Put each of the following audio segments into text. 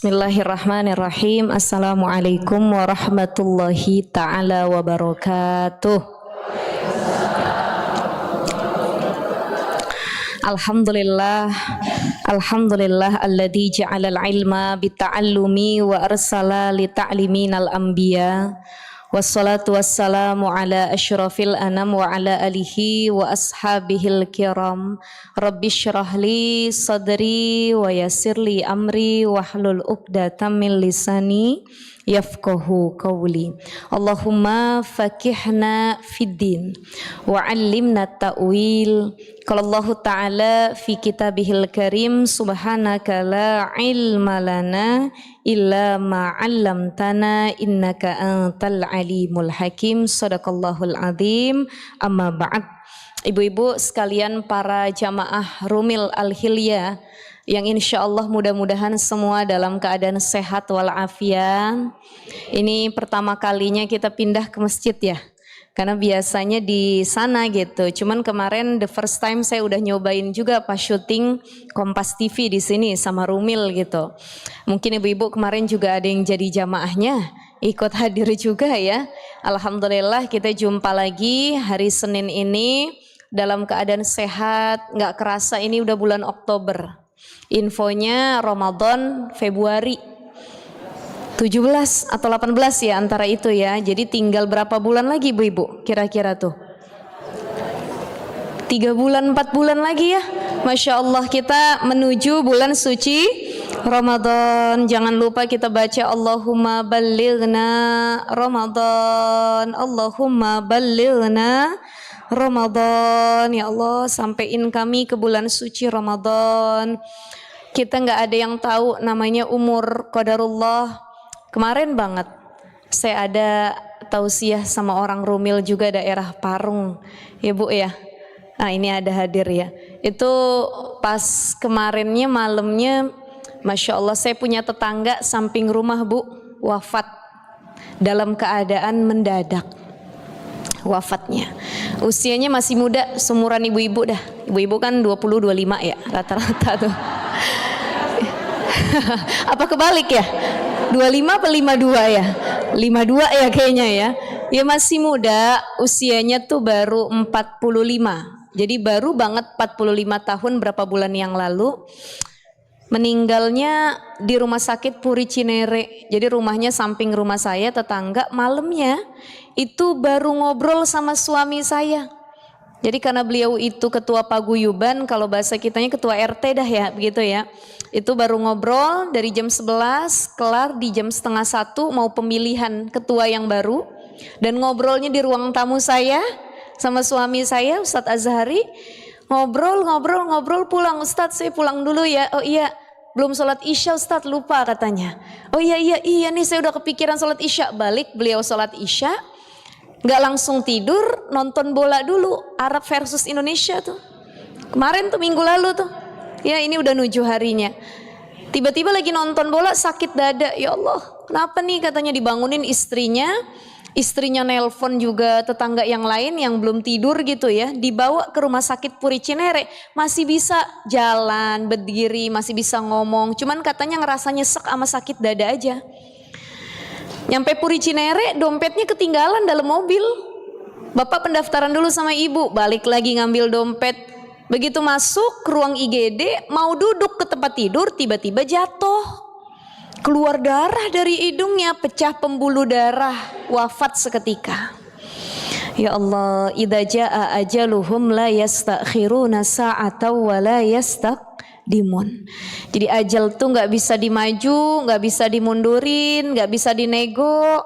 Bismillahirrahmanirrahim. Assalamualaikum warahmatullahi ta'ala wabarakatuh. Alhamdulillah alladzi ja'alal ilma bita'allumi wa arsala lita'liminal anbiya. Wassalatu wassalamu ala asyrafil anam wa ala alihi wa ashabihil kiram. Rabbi syrah li sadri wa yassir li amri wahlul uqdatam min lisani yafqahu qawli. Allahumma faqihna fid din wa 'allimna ta'wil. Qala Allah Ta'ala fi kitabihil karim, subhanaka la ilma lana illa ma 'allamtana innaka antal alimul hakim. Shadaqallahul azim. Amma ba'd. Ibu-ibu sekalian, para jamaah Rumil Al-Hilyah yang insya Allah mudah-mudahan semua dalam keadaan sehat walafiat. Ini pertama kalinya kita pindah ke masjid ya, karena biasanya di sana gitu. Cuman kemarin the first time saya udah nyobain juga pas syuting Kompas TV di sini sama Rumil gitu. Mungkin ibu-ibu kemarin juga ada yang jadi jamaahnya, ikut hadir juga ya. Alhamdulillah kita jumpa lagi hari Senin ini dalam keadaan sehat. Nggak kerasa ini udah bulan Oktober. Infonya Ramadan Februari 17 atau 18 ya, antara itu ya. Jadi tinggal berapa bulan lagi ibu-ibu kira-kira tuh? 3 bulan 4 bulan lagi ya. Masya Allah, kita menuju bulan suci Ramadan. Jangan lupa kita baca Allahumma ballighna Ramadan, Allahumma ballighna Ramadan. Ya Allah, sampaiin kami ke bulan suci Ramadan. Kita nggak ada yang tahu namanya umur, qadarullah. Kemarin banget saya ada tausiah sama orang Rumil juga daerah Parung ya Bu ya. Nah ini ada hadir ya. Itu pas kemarinnya malamnya, Masya Allah, saya punya tetangga samping rumah Bu wafat dalam keadaan mendadak wafatnya. Usianya masih muda, seumuran ibu-ibu dah. Ibu-ibu kan 20-25 ya rata-rata tuh. Apa kebalik ya? 25 apa 52 ya? 52 ya kayaknya ya. Ya masih muda, usianya tuh baru 45. Jadi baru banget 45 tahun berapa bulan yang lalu. Meninggalnya di rumah sakit Puri Cinere. Jadi rumahnya samping rumah saya, tetangga. Malamnya itu baru ngobrol sama suami saya. Jadi karena beliau itu ketua paguyuban, kalau bahasa kitanya ketua RT dah ya, begitu ya. Itu baru ngobrol dari jam 11, kelar di jam setengah 1 mau pemilihan ketua yang baru. Dan ngobrolnya di ruang tamu saya sama suami saya, Ustadz Azhari. Ngobrol pulang, Ustadz saya pulang dulu ya. Oh iya, belum sholat isya Ustadz, lupa katanya. Oh iya nih saya udah kepikiran sholat isya. Balik beliau sholat isya, nggak langsung tidur, nonton bola dulu, Arab versus Indonesia tuh. Kemarin tuh minggu lalu tuh. Ya ini udah 7 harinya. Tiba-tiba lagi nonton bola sakit dada. Ya Allah, kenapa nih, katanya dibangunin istrinya. Istrinya nelpon juga tetangga yang lain yang belum tidur gitu ya. Dibawa ke rumah sakit Puri Cinere. Masih bisa jalan, berdiri, masih bisa ngomong. Cuman katanya ngerasa nyesek sama sakit dada aja. Nyampe Puri Cinere, dompetnya ketinggalan dalam mobil. Bapak pendaftaran dulu sama ibu, balik lagi ngambil dompet. Begitu masuk ke ruang IGD, mau duduk ke tempat tidur, tiba-tiba jatuh. Keluar darah dari hidungnya, pecah pembuluh darah, wafat seketika. Ya Allah, idza jaa ajaluhum la yastakhiruna sa'atan wa la yastaqdimun. Jadi ajal tuh nggak bisa dimaju, nggak bisa dimundurin, nggak bisa dinego,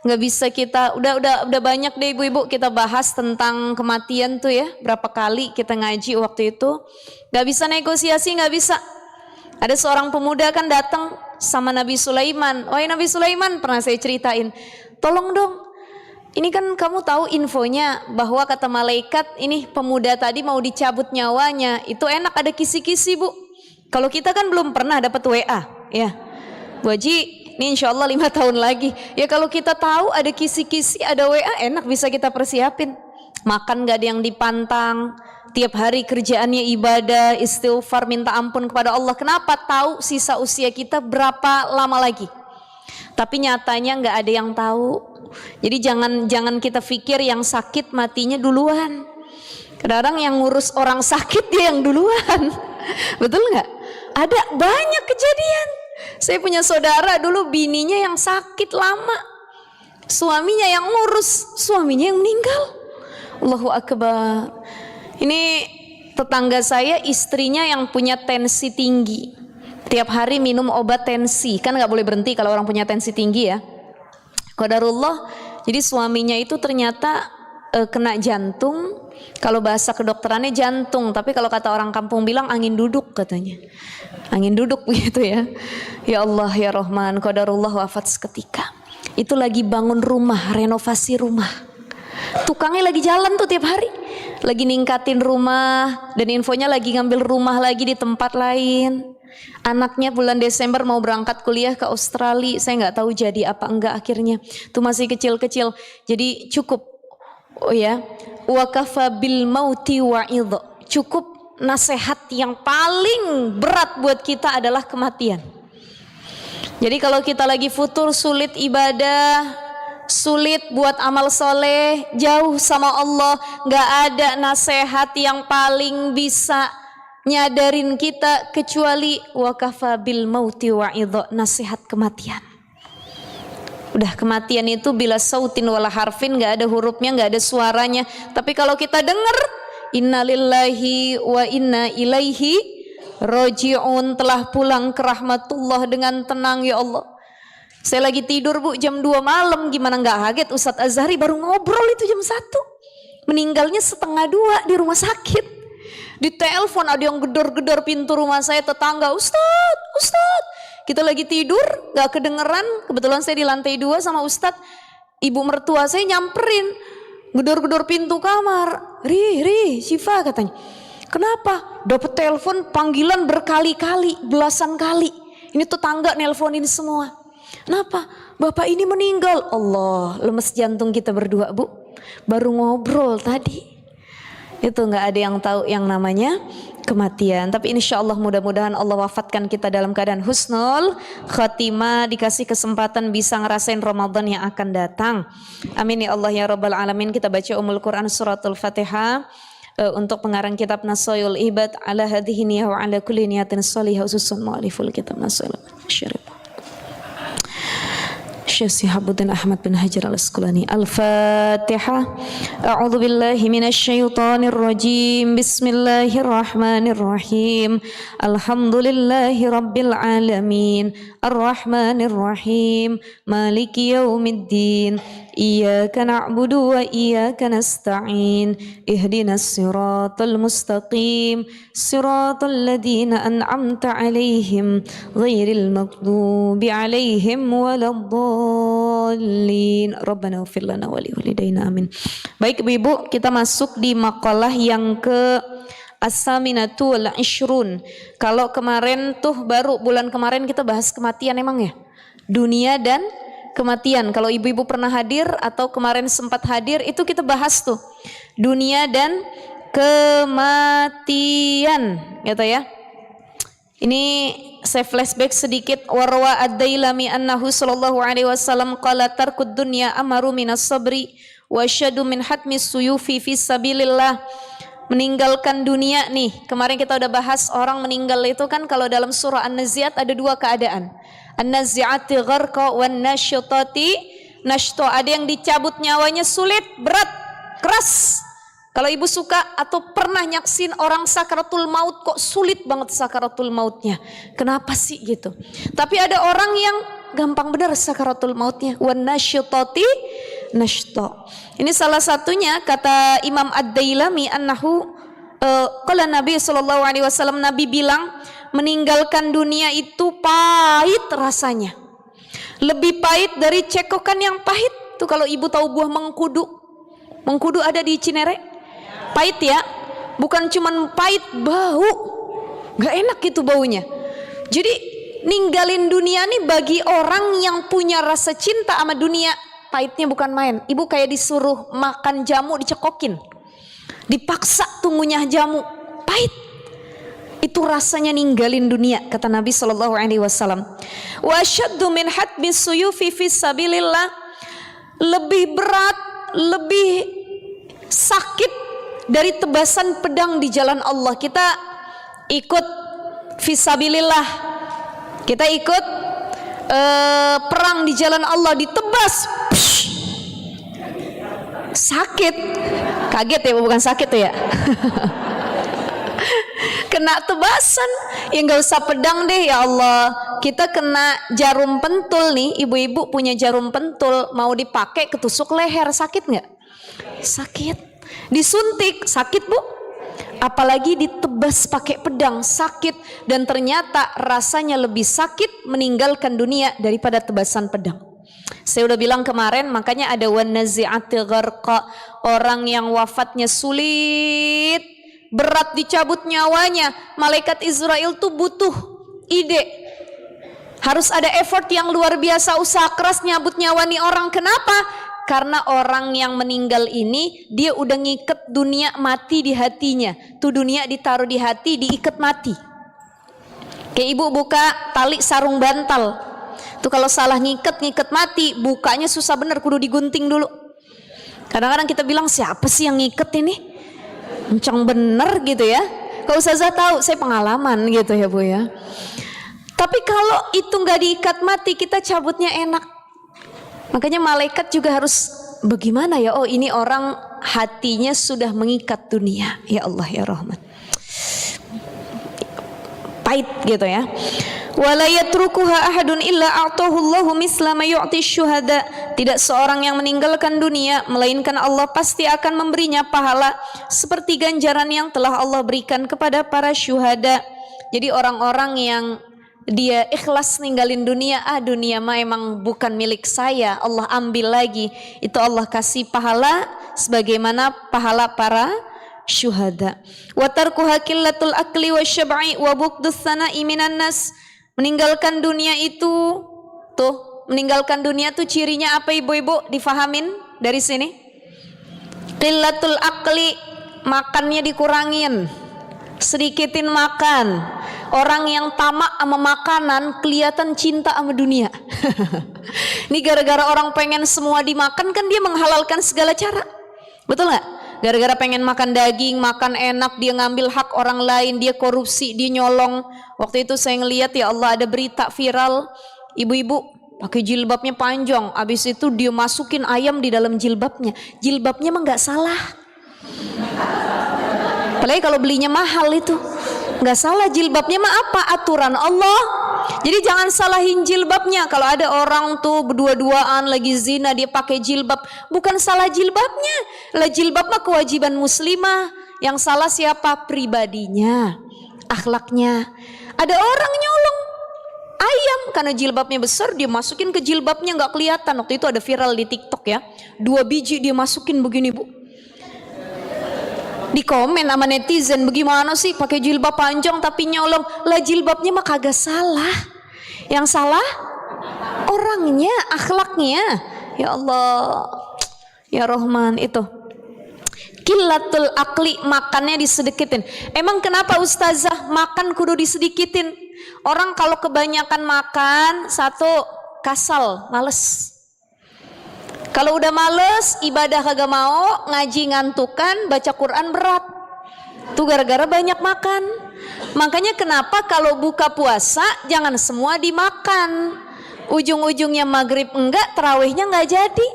nggak bisa kita. Udah banyak deh ibu-ibu kita bahas tentang kematian tuh ya. Berapa kali kita ngaji waktu itu, nggak bisa negosiasi, nggak bisa. Ada seorang pemuda kan datang sama Nabi Sulaiman. Wahai Nabi Sulaiman, pernah saya ceritain, tolong dong, ini kan kamu tahu infonya bahwa kata malaikat ini pemuda tadi mau dicabut nyawanya. Itu enak ada kisi-kisi Bu. Kalau kita kan belum pernah dapat WA ya Bu Haji, ini insya Allah 5 tahun lagi. Ya kalau kita tahu ada kisi-kisi, ada WA, enak bisa kita persiapin. makan gak ada yang dipantang, tiap hari kerjaannya ibadah, istighfar, minta ampun kepada Allah. Kenapa? Tahu sisa usia kita berapa lama lagi. Tapi nyatanya gak ada yang tahu. Jadi jangan kita pikir yang sakit matinya duluan. Kadang-kadang yang ngurus orang sakit dia yang duluan. Betul gak? Ada banyak kejadian. Saya punya saudara dulu, bininya yang sakit lama, suaminya yang ngurus, suaminya yang meninggal. Allahu Akbar. Ini tetangga saya, istrinya yang punya tensi tinggi, tiap hari minum obat tensi. Kan gak boleh berhenti kalau orang punya tensi tinggi ya. Qadarullah. Jadi suaminya itu ternyata kena jantung. Kalau bahasa kedokterannya jantung, tapi kalau kata orang kampung bilang angin duduk katanya. Angin duduk begitu ya. Ya Allah ya Rahman, qadarullah wafat seketika. Itu lagi bangun rumah, renovasi rumah. Tukangnya lagi jalan tuh tiap hari, lagi ningkatin rumah, dan infonya lagi ngambil rumah lagi di tempat lain. Anaknya bulan Desember mau berangkat kuliah ke Australia. Saya nggak tahu jadi apa enggak akhirnya. Tuh masih kecil-kecil. Jadi cukup, oh ya, wa kafa bil mauti wa'idh. Cukup nasihat yang paling berat buat kita adalah kematian. Jadi kalau kita lagi futur, sulit ibadah, sulit buat amal soleh, jauh sama Allah, gak ada nasihat yang paling bisa nyadarin kita kecuali wa kafa bil mauti wa'idh, nasihat kematian. Udah, kematian itu bila sautin wala harfin, gak ada hurufnya, gak ada suaranya. Tapi kalau kita dengar innalillahi wa inna ilaihi roji'un, telah pulang ke rahmatullah dengan tenang ya Allah. Saya lagi tidur Bu jam 2 malam, gimana gak kaget Ustadz Azhari baru ngobrol itu jam 1. Meninggalnya 1:30 di rumah sakit. Di telepon ada yang gedor-gedor pintu rumah saya, tetangga, Ustadz kita lagi tidur gak kedengeran. Kebetulan saya di lantai 2 sama Ustadz. Ibu mertua saya nyamperin, gedor-gedor pintu kamar. Ri Syifa katanya. Kenapa? Dapat telepon panggilan berkali-kali, belasan kali. Ini tetangga nelponin semua. Kenapa? Bapak ini meninggal. Allah, lemes jantung kita berdua Bu. Baru ngobrol tadi. Itu gak ada yang tahu yang namanya kematian. Tapi insya Allah mudah-mudahan Allah wafatkan kita dalam keadaan husnul khatimah, dikasih kesempatan bisa ngerasain Ramadan yang akan datang. Amin ya Allah ya Rabbal Alamin. Kita baca Quran suratul Fatihah. Untuk pengarang kitab Nasoyul Ibad ala hadhihi niyah wa ala kulli niyatin salihah, khususan mu'aliful kitab Nasoyul Syarif Syekh Sihabuddin Ahmad bin Hajar al-Asqalani. Al-Fatihah. A'udzu billahi minasyaitonir rajim. Bismillahirrahmanirrahim. Alhamdulillahi rabbil alamin. Arrahmanir rahim. Maliki yaumiddin. Iyyaka na'budu wa iyyaka nasta'in. Ihdinas siratal mustaqim. Siratal ladzina an'amta 'alaihim ghairil maghdubi 'alaihim waladdallin. Rabbana ighfir lana wa li walidayna amin. Baik Ibu, kita masuk di maqalah yang ke As-Saminatu wal Ishrun. Kalau kemarin tuh baru bulan kemarin kita bahas kematian emang ya? Dunia dan kematian. Kalau ibu-ibu pernah hadir atau kemarin sempat hadir, itu kita bahas tuh dunia dan kematian, gitu ya. Ini saya flashback sedikit. Warwa ad-Dailami annahu sallallahu alaihi wasallam qala tarkud dunya amaru minas sabri wa syadu min hatmis suyufi fi sabilillah. Meninggalkan dunia nih. Kemarin kita udah bahas orang meninggal itu kan kalau dalam surah An-Nazi'at ada dua keadaan. An-Nazi'ati gharqa wan nasyitati nashta. Ada yang dicabut nyawanya sulit, berat, keras. Kalau ibu suka atau pernah nyaksin orang sakaratul maut kok sulit banget sakaratul mautnya. Kenapa sih gitu? Tapi ada orang yang gampang benar sakaratul mautnya. Wan nasyitati nashta. Ini salah satunya kata Imam Ad-Dailami annahu qala Nabi sallallahu alaihi wasallam, Nabi bilang meninggalkan dunia itu pahit rasanya. Lebih pahit dari cekokan yang pahit. Tuh kalau ibu tahu buah mengkudu. Mengkudu ada di Cinere. Pahit ya. Bukan cuman pahit, bau. Gak enak gitu baunya. Jadi ninggalin dunia nih bagi orang yang punya rasa cinta sama dunia, pahitnya bukan main. Ibu kayak disuruh makan jamu dicekokin. Dipaksa tuh ngunyah jamu, pahit. Itu rasanya ninggalin dunia, kata Nabi Shallallahu Alaihi Wasallam. Wa asyaddu min hadbis suyufi fis sabilillah, lebih berat, lebih sakit dari tebasan pedang di jalan Allah. Kita ikut fisabilillah, kita ikut perang di jalan Allah, ditebas, psh, sakit, kaget ya, bukan sakit tuh ya. Kena tebasan, ya nggak usah pedang deh ya Allah. Kita kena jarum pentul nih, ibu-ibu punya jarum pentul, mau dipakai ketusuk leher, sakit nggak? Sakit. Disuntik, sakit bu. Apalagi ditebas pakai pedang, sakit. Dan ternyata rasanya lebih sakit meninggalkan dunia daripada tebasan pedang. Saya udah bilang kemarin, makanya ada wan nazi'ati gharqa, orang yang wafatnya sulit, berat dicabut nyawanya. Malaikat Israel tuh butuh ide, harus ada effort yang luar biasa, usaha keras nyabut nyawa nih orang. Kenapa? Karena orang yang meninggal ini dia udah ngikat dunia mati di hatinya. Tuh dunia ditaruh di hati, diikat mati. Kayak ibu buka tali sarung bantal, tuh kalau salah ngikat mati, bukanya susah bener, kudu digunting dulu. Kadang-kadang kita bilang, siapa sih yang ngikat ini? Kencang bener gitu ya. Kalau ustazah tahu, saya pengalaman gitu ya bu ya. Tapi kalau itu nggak diikat mati, kita cabutnya enak. Makanya malaikat juga harus bagaimana ya? Oh, ini orang hatinya sudah mengikat dunia. Ya Allah ya Rahman. Pahit gitu ya. Wala yatrukuha ahadun illa a'tahu Allahu misla ma yu'ti syuhada. Tidak seorang yang meninggalkan dunia melainkan Allah pasti akan memberinya pahala seperti ganjaran yang telah Allah berikan kepada para syuhada. Jadi orang-orang yang dia ikhlas ninggalin dunia, dunia mah emang bukan milik saya, Allah ambil lagi, itu Allah kasih pahala sebagaimana pahala para syuhada. Wa tarkuha qillatul akli wasyab'i wa buqdus sana'i minan nas. Meninggalkan dunia itu tuh, meninggalkan dunia tuh cirinya apa ibu-ibu? Difahamin dari sini. Qillatul akli, makannya dikurangin, sedikitin makan. Orang yang tamak sama makanan kelihatan cinta sama dunia. Ini gara-gara orang pengen semua dimakan, kan dia menghalalkan segala cara. Betul nggak? Gara-gara pengen makan daging, makan enak, dia ngambil hak orang lain, dia korupsi, dia nyolong. Waktu itu saya ngeliat ya Allah, ada berita viral, ibu-ibu pakai jilbabnya panjang, abis itu dia masukin ayam di dalam jilbabnya. Jilbabnya mah nggak salah. Apalagi kalau belinya mahal itu. Nggak salah, jilbabnya mah apa? Aturan Allah. Jadi jangan salahin jilbabnya. Kalau ada orang tuh berdua-duaan lagi zina, dia pakai jilbab, bukan salah jilbabnya. Lah jilbab mah kewajiban muslimah. Yang salah siapa? Pribadinya, akhlaknya. Ada orang nyolong ayam karena jilbabnya besar, dia masukin ke jilbabnya nggak kelihatan. Waktu itu ada viral di TikTok ya, 2 biji dia masukin begini bu. Di komen sama netizen, bagaimana sih pakai jilbab panjang tapi nyolong? Lah jilbabnya mah kagak salah. Yang salah orangnya, akhlaknya. Ya Allah, ya Rahman, itu qillatul akli, makannya disedikitin. Emang kenapa ustazah makan kudu disedikitin? Orang kalau kebanyakan makan, satu kasal, males. Kalau udah males, ibadah kagak mau, ngaji ngantukan, baca Quran berat. Tuh gara-gara banyak makan. Makanya kenapa kalau buka puasa jangan semua dimakan. Ujung-ujungnya maghrib enggak, tarawihnya enggak jadi.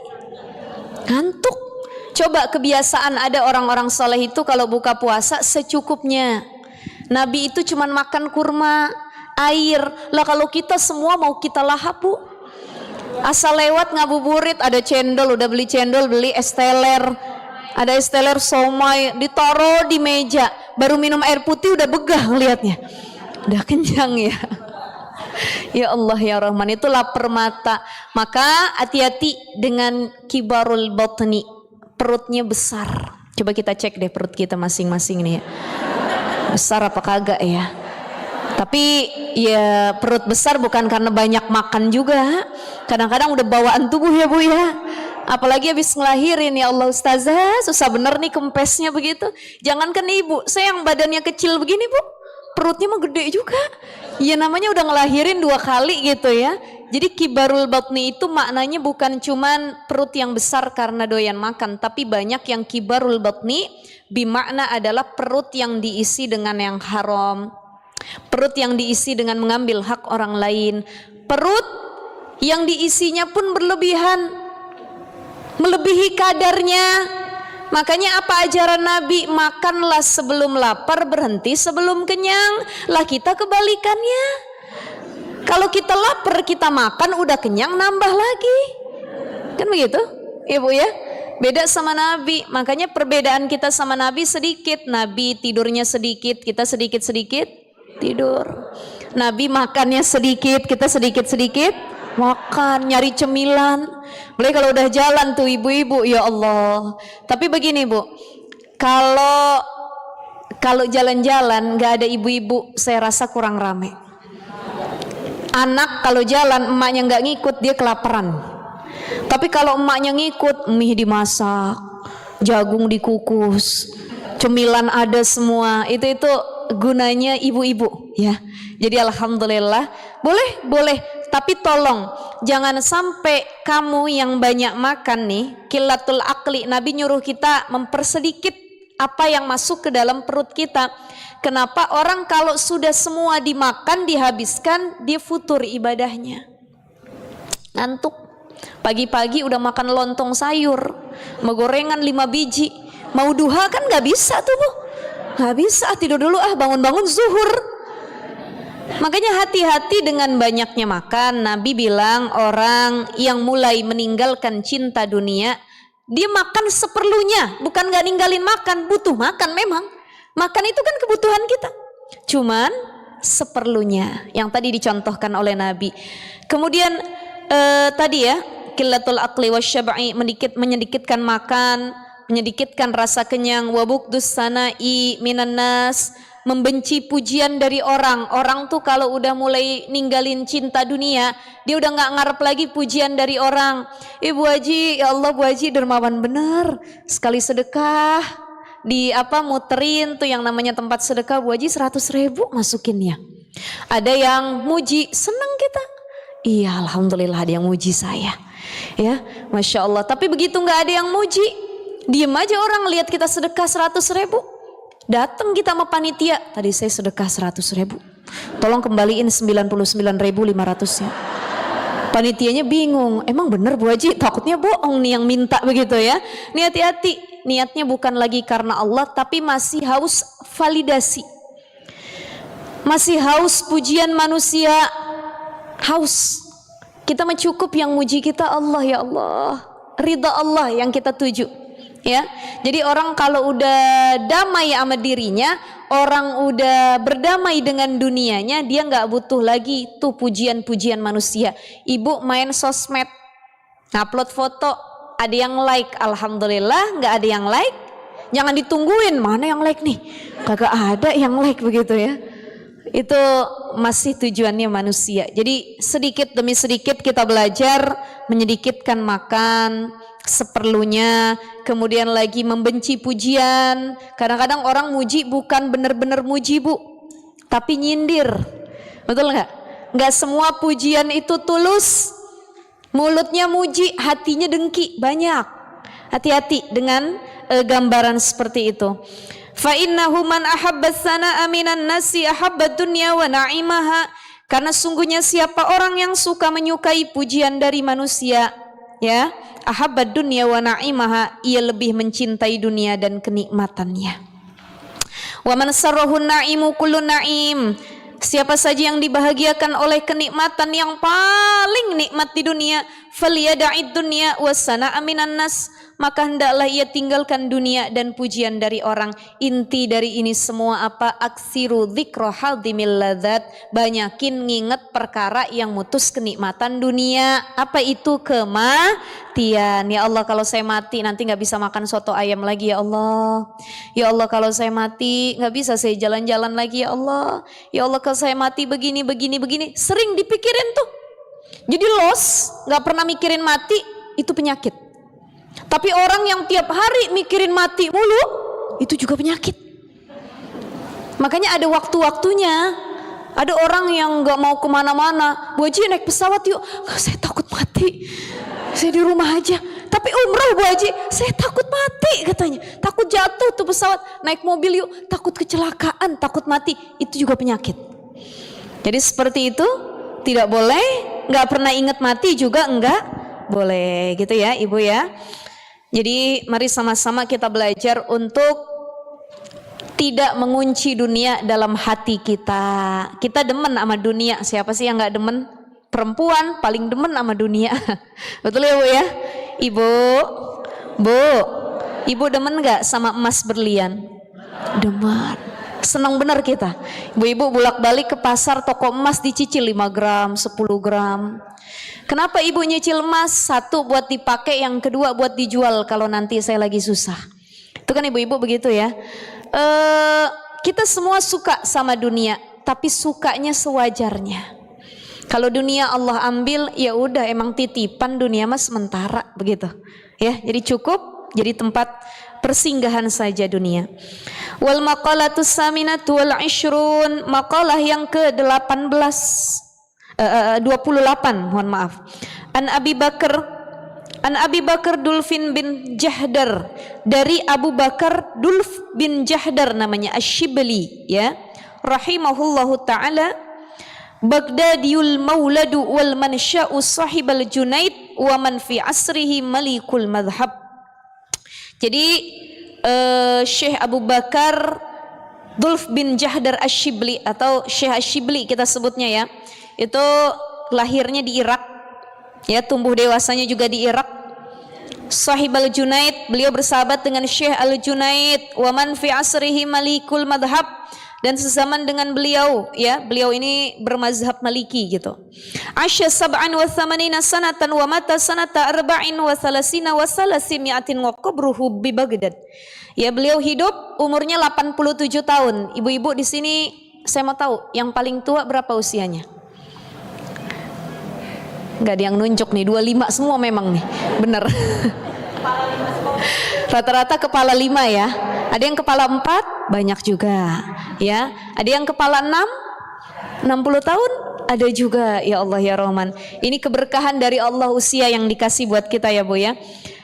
Ngantuk. Coba kebiasaan ada orang-orang soleh itu kalau buka puasa secukupnya. Nabi itu cuman makan kurma, air. Lah kalau kita semua mau kita lahap bu. Asal lewat ngabuburit, ada cendol, udah beli cendol, beli es teler, ada es teler somai, ditaruh di meja, baru minum air putih udah begah ngelihatnya, udah kenyang ya. Ya Allah ya Rahman, itu lapar mata. Maka hati-hati dengan kibarul batni, perutnya besar. Coba kita cek deh perut kita masing-masing nih ya, besar apa kagak ya. Tapi ya perut besar bukan karena banyak makan juga. Kadang-kadang udah bawaan tubuh ya bu ya. Apalagi habis ngelahirin, ya Allah ustazah, susah bener nih kempesnya begitu. Jangankan ibu, saya yang badannya kecil begini bu, perutnya mah gede juga. Ya namanya udah ngelahirin 2 kali gitu ya. Jadi kibarul batni itu maknanya bukan cuman perut yang besar karena doyan makan, tapi banyak yang kibarul batni bimakna adalah perut yang diisi dengan yang haram, perut yang diisi dengan mengambil hak orang lain, perut yang diisinya pun berlebihan, melebihi kadarnya. Makanya apa ajaran Nabi? Makanlah sebelum lapar, berhenti sebelum kenyang. Lah kita kebalikannya. Kalau kita lapar, kita makan, udah kenyang nambah lagi. Kan begitu Ibu ya? Beda sama Nabi. Makanya perbedaan kita sama Nabi sedikit. Nabi tidurnya sedikit, kita sedikit-sedikit tidur. Nabi makannya sedikit, kita sedikit-sedikit makan, nyari cemilan. Boleh kalau udah jalan tuh ibu-ibu, ya Allah. Tapi begini Bu, kalau jalan-jalan nggak ada ibu-ibu, saya rasa kurang rame. Anak kalau jalan emaknya nggak ngikut, dia kelaparan. Tapi kalau emaknya ngikut, mie dimasak, jagung dikukus, cemilan ada semua. Itu gunanya ibu-ibu ya. Jadi alhamdulillah, boleh. Tapi tolong jangan sampai kamu yang banyak makan nih, qillatul akli. Nabi nyuruh kita mempersedikit apa yang masuk ke dalam perut kita. Kenapa orang kalau sudah semua dimakan, dihabiskan, dia futur ibadahnya, ngantuk. Pagi-pagi udah makan lontong sayur, mau gorengan 5 biji, mau duha kan gak bisa tuh Bu, gak bisa, tidur dulu bangun-bangun zuhur. Makanya hati-hati dengan banyaknya makan. Nabi bilang orang yang mulai meninggalkan cinta dunia, dia makan seperlunya, bukan gak ninggalin makan, butuh makan memang. Makan itu kan kebutuhan kita, cuman seperlunya yang tadi dicontohkan oleh Nabi. Kemudian tadi ya, qillatul aqli wasyabai, menyedikitkan makan, menyedikitkan rasa kenyang, wabukdus sanai minan nas, membenci pujian dari orang. Orang tuh kalau udah mulai ninggalin cinta dunia, dia udah gak ngarep lagi pujian dari orang. Bu Haji, ya Allah Bu Haji dermawan bener, sekali sedekah muterin tuh yang namanya tempat sedekah Bu Haji 100.000 masukinnya. Ada yang muji, senang kita. Iya alhamdulillah ada yang muji saya ya, Masya Allah. Tapi begitu gak ada yang muji, diem aja orang lihat kita sedekah 100.000. Datang kita sama panitia, tadi saya sedekah 100.000, tolong kembaliin 99.500 nya. Panitianya bingung, emang bener Bu Haji, takutnya bohong nih yang minta begitu ya. Nih hati-hati, niatnya bukan lagi karena Allah, tapi masih haus validasi, masih haus pujian manusia, haus. Kita mencukup yang muji kita Allah, ya Allah, ridha Allah yang kita tuju ya. Jadi orang kalau udah damai sama dirinya, orang udah berdamai dengan dunianya, dia nggak butuh lagi tuh pujian-pujian manusia. Ibu main sosmed, upload foto, ada yang like, alhamdulillah. Nggak ada yang like, jangan ditungguin mana yang like nih, kagak ada yang like begitu ya. Itu masih tujuannya manusia. Jadi sedikit demi sedikit kita belajar menyedikitkan makan seperlunya. Kemudian lagi membenci pujian. Kadang-kadang orang muji bukan benar-benar muji Bu, tapi nyindir. Betul nggak? Nggak semua pujian itu tulus. Mulutnya muji, hatinya dengki, banyak. Hati-hati dengan gambaran seperti itu. Fa innahu man ahabba sana'a minan nasi ahabba dunya wa na'imaha. Karena sungguhnya siapa orang yang suka menyukai pujian dari manusia, ya, ahabba dunya wa na'imaha, ia lebih mencintai dunia dan kenikmatannya. Wa man sarrahu na'imu kullu na'im. Siapa saja yang dibahagiakan oleh kenikmatan yang paling nikmat di dunia, falyada'id dunya wasana'a minan nas, maka hendaklah ia tinggalkan dunia dan pujian dari orang. Inti dari ini semua apa? Aksiru dzikra hadimil ladzat, banyakin nginget perkara yang mutus kenikmatan dunia. Apa itu? Kematian. Ya Allah, kalau saya mati nanti gak bisa makan soto ayam lagi ya Allah. Ya Allah, kalau saya mati gak bisa saya jalan-jalan lagi ya Allah. Ya Allah, kalau saya mati begini. Sering dipikirin tuh. Jadi los, gak pernah mikirin mati, itu penyakit. Tapi orang yang tiap hari mikirin mati mulu, itu juga penyakit. Makanya ada waktu-waktunya. Ada orang yang gak mau kemana-mana. Bu Haji naik pesawat yuk. Saya takut mati, saya di rumah aja. Tapi umroh Bu Haji, saya takut mati katanya. Takut jatuh tuh pesawat. Naik mobil yuk, takut kecelakaan, takut mati. Itu juga penyakit. Jadi seperti itu, tidak boleh. Gak pernah ingat mati juga enggak boleh gitu ya Ibu ya. Jadi mari sama-sama kita belajar untuk tidak mengunci dunia dalam hati kita. Kita demen sama dunia. Siapa sih yang gak demen? Perempuan paling demen sama dunia. Betul ya Bu ya? Ibu demen gak sama emas berlian? Demen. Senang benar kita. Ibu-ibu bolak-balik ke pasar, toko emas dicicil 5 gram, 10 gram. Kenapa ibu nyicil emas? Satu buat dipakai, yang kedua buat dijual kalau nanti saya lagi susah. Itu kan ibu-ibu begitu ya. Kita semua suka sama dunia, tapi sukanya sewajarnya. Kalau dunia Allah ambil, ya udah emang titipan, dunia mah sementara begitu. Ya, jadi cukup jadi tempat persinggahan saja dunia. Wal maqalatus saminatu wal 20, maqalah yang ke-18 28, mohon maaf. An Abi Bakar Dulfin bin Jahdar, dari Abu Bakar Dulf bin Jahdar namanya Asy-Syibli ya, rahimahullahu taala, Baghdadiyul mauladu wal mansya'u sahibal Junaid wa man fi asrihi malikul madhab. Jadi Syekh Abu Bakar Dulf bin Jahdar Asy-Syibli atau Syekh Asy-Syibli kita sebutnya ya, itu lahirnya di Irak ya, tumbuh dewasanya juga di Irak. Sahib al-Junaid, beliau bersahabat dengan Syekh al-Junaid. Wa man fi asrihi malikul madhab, dan sezaman dengan beliau ya, beliau ini bermazhab Maliki gitu. Asya sab'an wa thamanina sanatan wa mata sanata arba'in wa salasina wa salasimiatin wa qabruhu bi Baghdad. Ya, beliau hidup umurnya 87 tahun. Ibu-ibu di sini saya mau tahu yang paling tua berapa usianya? Gak ada yang nunjuk nih, 25 semua memang nih, bener. Rata-rata kepala 5 ya. Ada yang kepala 4, banyak juga ya. Ada yang kepala 6, 60 tahun, ada juga. Ya Allah ya Rahman, ini keberkahan dari Allah usia yang dikasih buat kita ya Bu ya.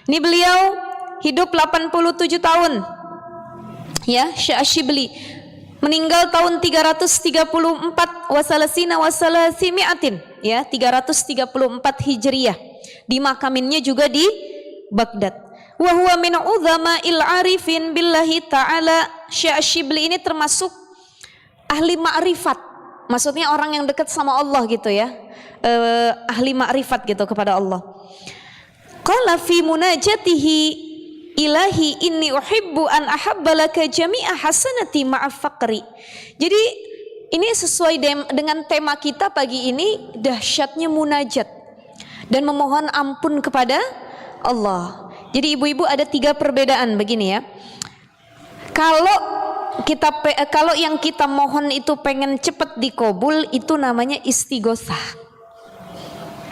Ini beliau hidup 87 tahun ya, Syekh Asy-Syibli meninggal tahun 334 wasalasina wasalasimiatin ya, 334 Hijriyah. Dimakaminnya juga di Baghdad. Wa huwa min udzama'il arifin billahi ta'ala. Syekh Asy-Syibli ini termasuk ahli ma'rifat. Maksudnya orang yang dekat sama Allah gitu ya. Ahli ma'rifat gitu kepada Allah. Qala fi munajatihi ilahi inni uhibbu an ahabba laka jami'a hasanati ma'a faqri. Jadi ini sesuai dengan tema kita pagi ini, dahsyatnya munajat dan memohon ampun kepada Allah. Jadi ibu-ibu ada 3 perbedaan begini ya. Kalau yang kita mohon itu pengen cepat dikabul, itu namanya istighosah.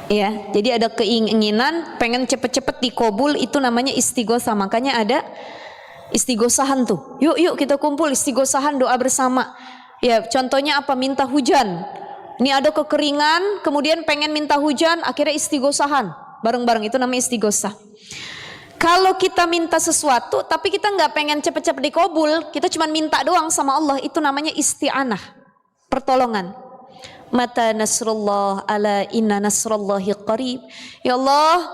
Ya, jadi ada keinginan pengen cepet-cepet dikabul, itu namanya istighotsah. Makanya ada istighosahan tuh. Yuk kita kumpul istighosahan, doa bersama. Ya, contohnya apa? Minta hujan. Ini ada kekeringan, kemudian pengen minta hujan, akhirnya istighosahan bareng-bareng, itu namanya istighosah. Kalau kita minta sesuatu tapi kita nggak pengen cepet-cepet dikabul, kita cuma minta doang sama Allah, itu namanya isti'anah, pertolongan. Mata nasrullah, ala inna nasrullahi qarib. Ya Allah,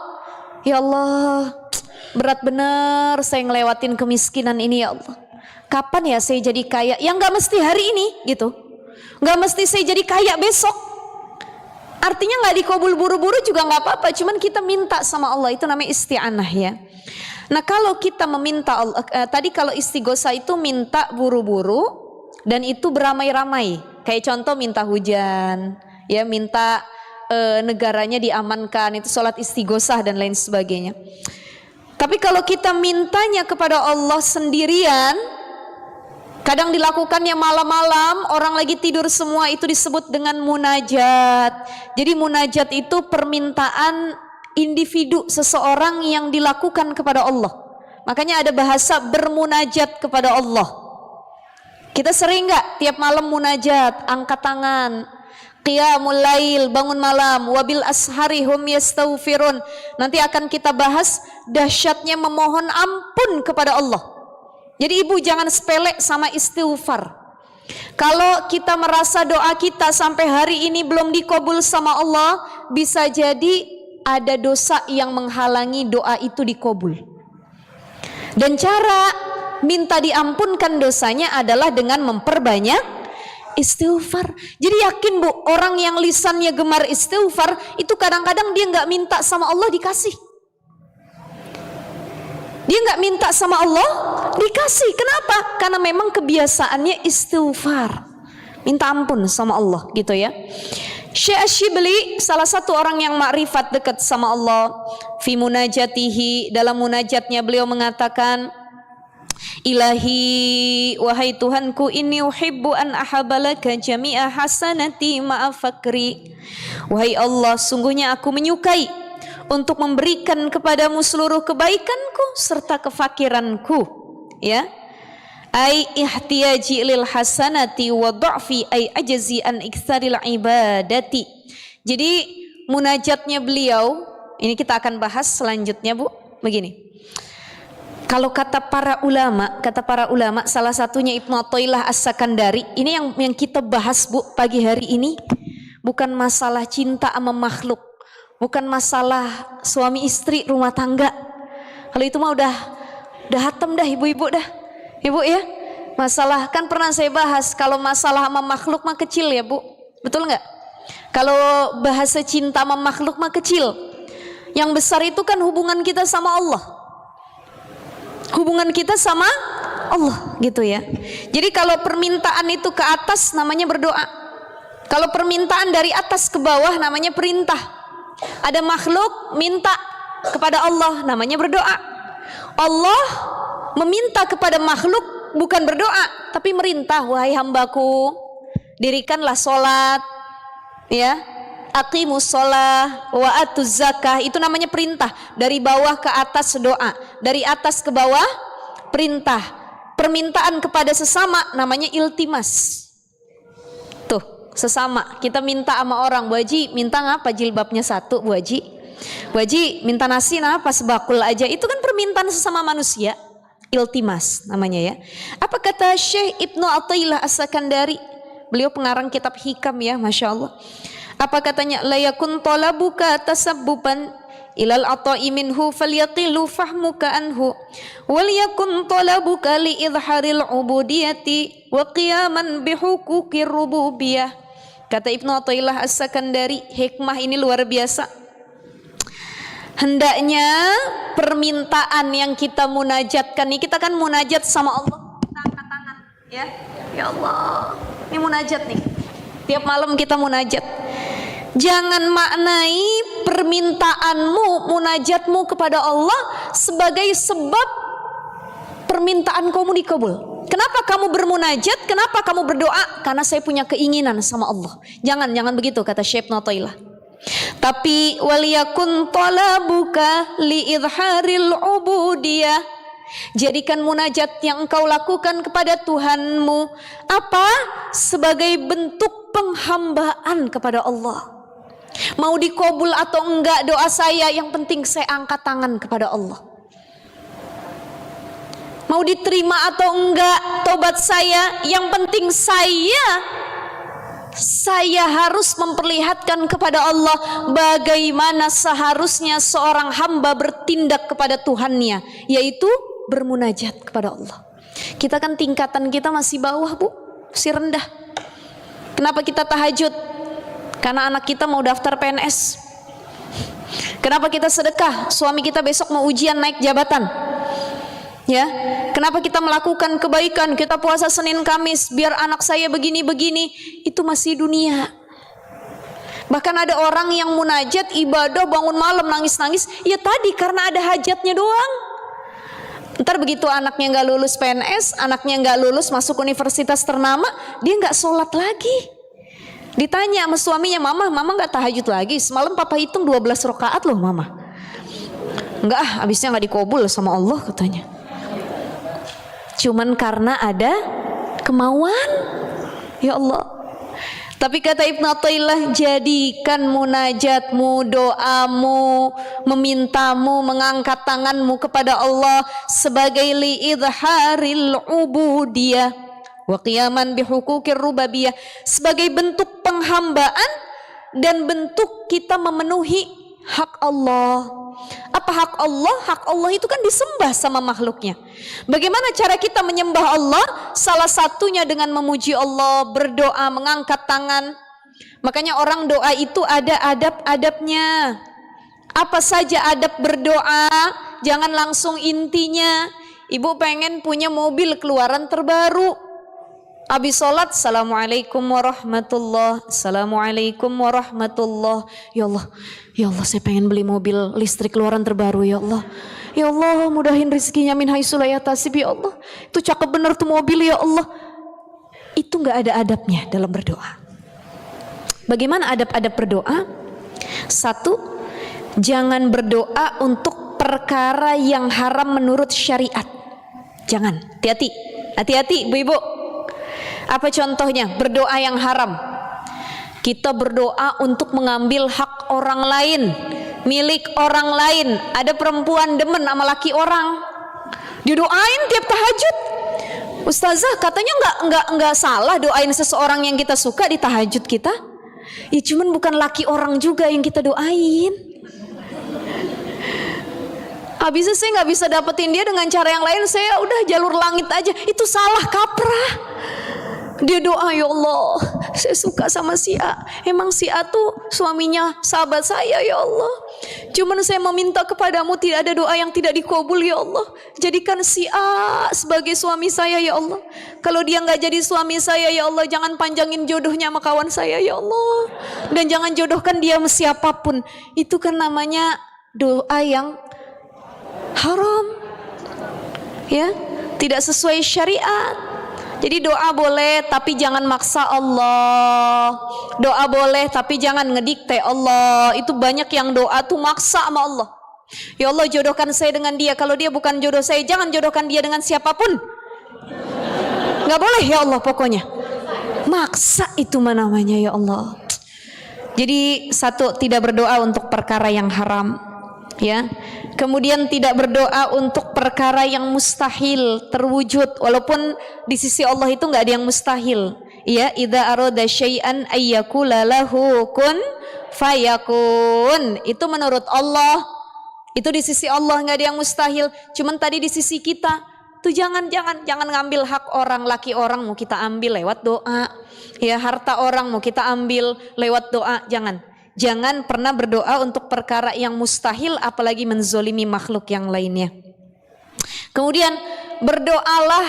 berat benar saya ngelewatin kemiskinan ini ya Allah. Kapan ya saya jadi kaya? Yang gak mesti hari ini gitu, gak mesti saya jadi kaya besok. Artinya gak dikabul buru-buru juga gak apa-apa, cuman kita minta sama Allah, itu namanya isti'anah ya. Nah kalau kita meminta Allah, tadi kalau istighosah itu minta buru-buru dan itu beramai-ramai. Kayak contoh minta hujan, ya minta negaranya diamankan, itu sholat istighosah dan lain sebagainya. Tapi kalau kita mintanya kepada Allah sendirian, kadang dilakukannya malam-malam, orang lagi tidur semua, itu disebut dengan munajat. Jadi munajat itu permintaan individu seseorang yang dilakukan kepada Allah. Makanya ada bahasa bermunajat kepada Allah. Kita sering gak tiap malam munajat, angkat tangan, qiyamul lail, bangun malam, wabil ashari hum yastaghfirun. Nanti akan kita bahas dahsyatnya memohon ampun kepada Allah. Jadi ibu jangan sepele sama istighfar. Kalau kita merasa doa kita sampai hari ini belum dikabul sama Allah, bisa jadi ada dosa yang menghalangi doa itu dikabul. Dan cara minta diampunkan dosanya adalah dengan memperbanyak istighfar. Jadi yakin bu, orang yang lisannya gemar istighfar itu kadang-kadang dia nggak minta sama Allah dikasih. Dia nggak minta sama Allah dikasih. Kenapa? Karena memang kebiasaannya istighfar, minta ampun sama Allah gitu ya. Syekh Asyibli salah satu orang yang makrifat dekat sama Allah, fi munajatihi, dalam munajatnya beliau mengatakan, Ilahi, wahai Tuhanku, inni uhibbu an ahabalaka jami'a hasanati ma'a fakri. Wahai Allah, sungguhnya aku menyukai untuk memberikan kepadamu seluruh kebaikanku serta kefakiranku, ya. Ai ihtiyaji lil hasanati wa dha'fi ai ajzi an iktsaril ibadati. Jadi munajatnya beliau, ini kita akan bahas selanjutnya Bu, begini. Kalau kata para ulama, salah satunya Ibnu Athaillah As-Sakandari, ini yang kita bahas Bu pagi hari ini, bukan masalah cinta sama makhluk, bukan masalah suami istri rumah tangga. Kalau itu mah udah hatam dah ibu-ibu dah. Ibu ya, masalah kan pernah saya bahas, kalau masalah sama makhluk mah kecil ya Bu, betul nggak? Kalau bahasa cinta sama makhluk mah kecil. Yang besar itu kan hubungan kita sama Allah. Hubungan kita sama Allah gitu ya. Jadi kalau permintaan itu ke atas namanya berdoa. Kalau permintaan dari atas ke bawah namanya perintah. Ada makhluk minta kepada Allah namanya berdoa. Allah meminta kepada makhluk bukan berdoa tapi merintah, wahai hambaku, dirikanlah sholat, ya, aqimus sholah wa atuz zakah. Itu namanya perintah. Dari bawah ke atas doa, dari atas ke bawah perintah. Permintaan kepada sesama namanya iltimas. Tuh, sesama kita minta sama orang, Bu Haji minta ngapa jilbabnya satu, Bu Haji? Bu Haji minta nasi ngapa sebakul aja. Itu kan permintaan sesama manusia, iltimas namanya ya. Apa kata Syekh Ibnu Athaillah As-Sakandari? Beliau pengarang kitab Hikam ya, Masya Allah. Apa katanya? La yakun talabuka tasabbuban ilal ata'i minhu falyaqilu fahmuka anhu wal yakun talabuka li idharil ubudiyati wa qiyaman bihuquqir rububiyah. Kata Ibnu Athaillah As-Sakandari, hikmah ini luar biasa. Hendaknya permintaan yang kita munajatkan nih, kita kan munajat sama Allah, kita angkat tangan ya. Ya Allah, ini munajat nih. Tiap malam kita munajat. Jangan maknai permintaanmu, munajatmu kepada Allah sebagai sebab permintaan kamu dikabul. Kenapa kamu bermunajat? Kenapa kamu berdoa? Karena saya punya keinginan sama Allah. Jangan begitu kata Syekh Ibnu Athaillah. Tapi waliyakun talabuka li idharil ubudiyah. Jadikan munajat yang engkau lakukan kepada Tuhanmu apa? Sebagai bentuk penghambaan kepada Allah. Mau dikabul atau enggak doa saya, yang penting saya angkat tangan kepada Allah. Mau diterima atau enggak tobat saya, yang penting saya harus memperlihatkan kepada Allah bagaimana seharusnya seorang hamba bertindak kepada Tuhannya, yaitu bermunajat kepada Allah. Kita kan tingkatan kita masih bawah Bu, masih rendah. Kenapa kita tahajud? Karena anak kita mau daftar PNS. Kenapa kita sedekah? Suami kita besok mau ujian naik jabatan. Ya, kenapa kita melakukan kebaikan? Kita puasa Senin Kamis biar anak saya begini-begini. Itu masih dunia. Bahkan ada orang yang munajat, ibadah, bangun malam nangis-nangis, ya tadi karena ada hajatnya doang. Ntar begitu anaknya nggak lulus PNS, anaknya nggak lulus masuk universitas ternama, dia nggak sholat lagi. Ditanya sama suaminya, mama nggak tahajud lagi? Semalam papa hitung 12 rakaat loh mama. Enggak, habisnya nggak dikabul sama Allah katanya. Cuman karena ada kemauan, ya Allah. Tapi kata Ibnu Athaillah, jadikan munajatmu, doamu, memintamu, mengangkat tanganmu kepada Allah sebagai liidharil ubudiyah wa qiyaman bihuquqir rububiyah, sebagai bentuk penghambaan dan bentuk kita memenuhi hak Allah. Apa hak Allah? Hak Allah itu kan disembah sama makhluknya. Bagaimana cara kita menyembah Allah? Salah satunya dengan memuji Allah, berdoa, mengangkat tangan. Makanya orang doa itu ada adab-adabnya. Apa saja adab berdoa? Jangan langsung intinya. Ibu pengen punya mobil keluaran terbaru. Habis sholat, assalamualaikum warahmatullah, assalamualaikum warahmatullah. Ya Allah, saya pengen beli mobil listrik keluaran terbaru, ya Allah. Ya Allah, mudahin rezekinya min haitsu la yahtasib, ya Allah. Itu cakep bener tuh mobil, ya Allah. Itu nggak ada adabnya dalam berdoa. Bagaimana adab-adab berdoa? Satu, jangan berdoa untuk perkara yang haram menurut syariat. Jangan, hati-hati ibu-ibu. Apa contohnya? Berdoa yang haram. Kita berdoa untuk mengambil hak orang lain, milik orang lain. Ada perempuan demen sama laki orang, didoain tiap tahajud. Ustazah, katanya nggak salah doain seseorang yang kita suka di tahajud kita. Ya cuman bukan laki orang juga yang kita doain. Habisnya saya nggak bisa dapetin dia dengan cara yang lain. Saya udah jalur langit aja. Itu salah kaprah. Dia doa, ya Allah, saya suka sama si A. Emang si A tuh suaminya sahabat saya, ya Allah. Cuman saya meminta kepadamu, tidak ada doa yang tidak dikabul, ya Allah. Jadikan si A sebagai suami saya, ya Allah. Kalau dia nggak jadi suami saya, ya Allah, jangan panjangin jodohnya sama kawan saya, ya Allah. Dan jangan jodohkan dia sama siapapun. Itu kan namanya doa yang haram, ya, tidak sesuai syariat. Jadi doa boleh tapi jangan maksa Allah. Doa boleh tapi jangan ngedikte Allah. Itu banyak yang doa tuh maksa sama Allah. Ya Allah, jodohkan saya dengan dia. Kalau dia bukan jodoh saya, jangan jodohkan dia dengan siapapun. Gak boleh ya Allah pokoknya. Maksa itu namanya, ya Allah. Jadi satu, tidak berdoa untuk perkara yang haram, ya. Kemudian tidak berdoa untuk perkara yang mustahil terwujud, walaupun di sisi Allah itu nggak ada yang mustahil. Ya, idza arada syai'an ayyakula lahu kun fayakun. Itu menurut Allah. Itu di sisi Allah nggak ada yang mustahil. Cuman tadi di sisi kita tuh jangan ngambil hak orang, laki orang mau kita ambil lewat doa. Ya, harta orang mau kita ambil lewat doa, jangan. Jangan pernah berdoa untuk perkara yang mustahil, apalagi menzolimi makhluk yang lainnya. Kemudian berdoalah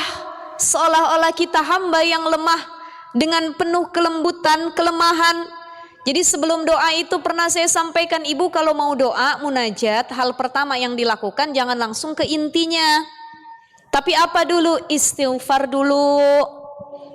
seolah-olah kita hamba yang lemah dengan penuh kelembutan, kelemahan. Jadi sebelum doa itu pernah saya sampaikan, ibu kalau mau doa, munajat, hal pertama yang dilakukan jangan langsung ke intinya. Tapi apa dulu? Istighfar dulu.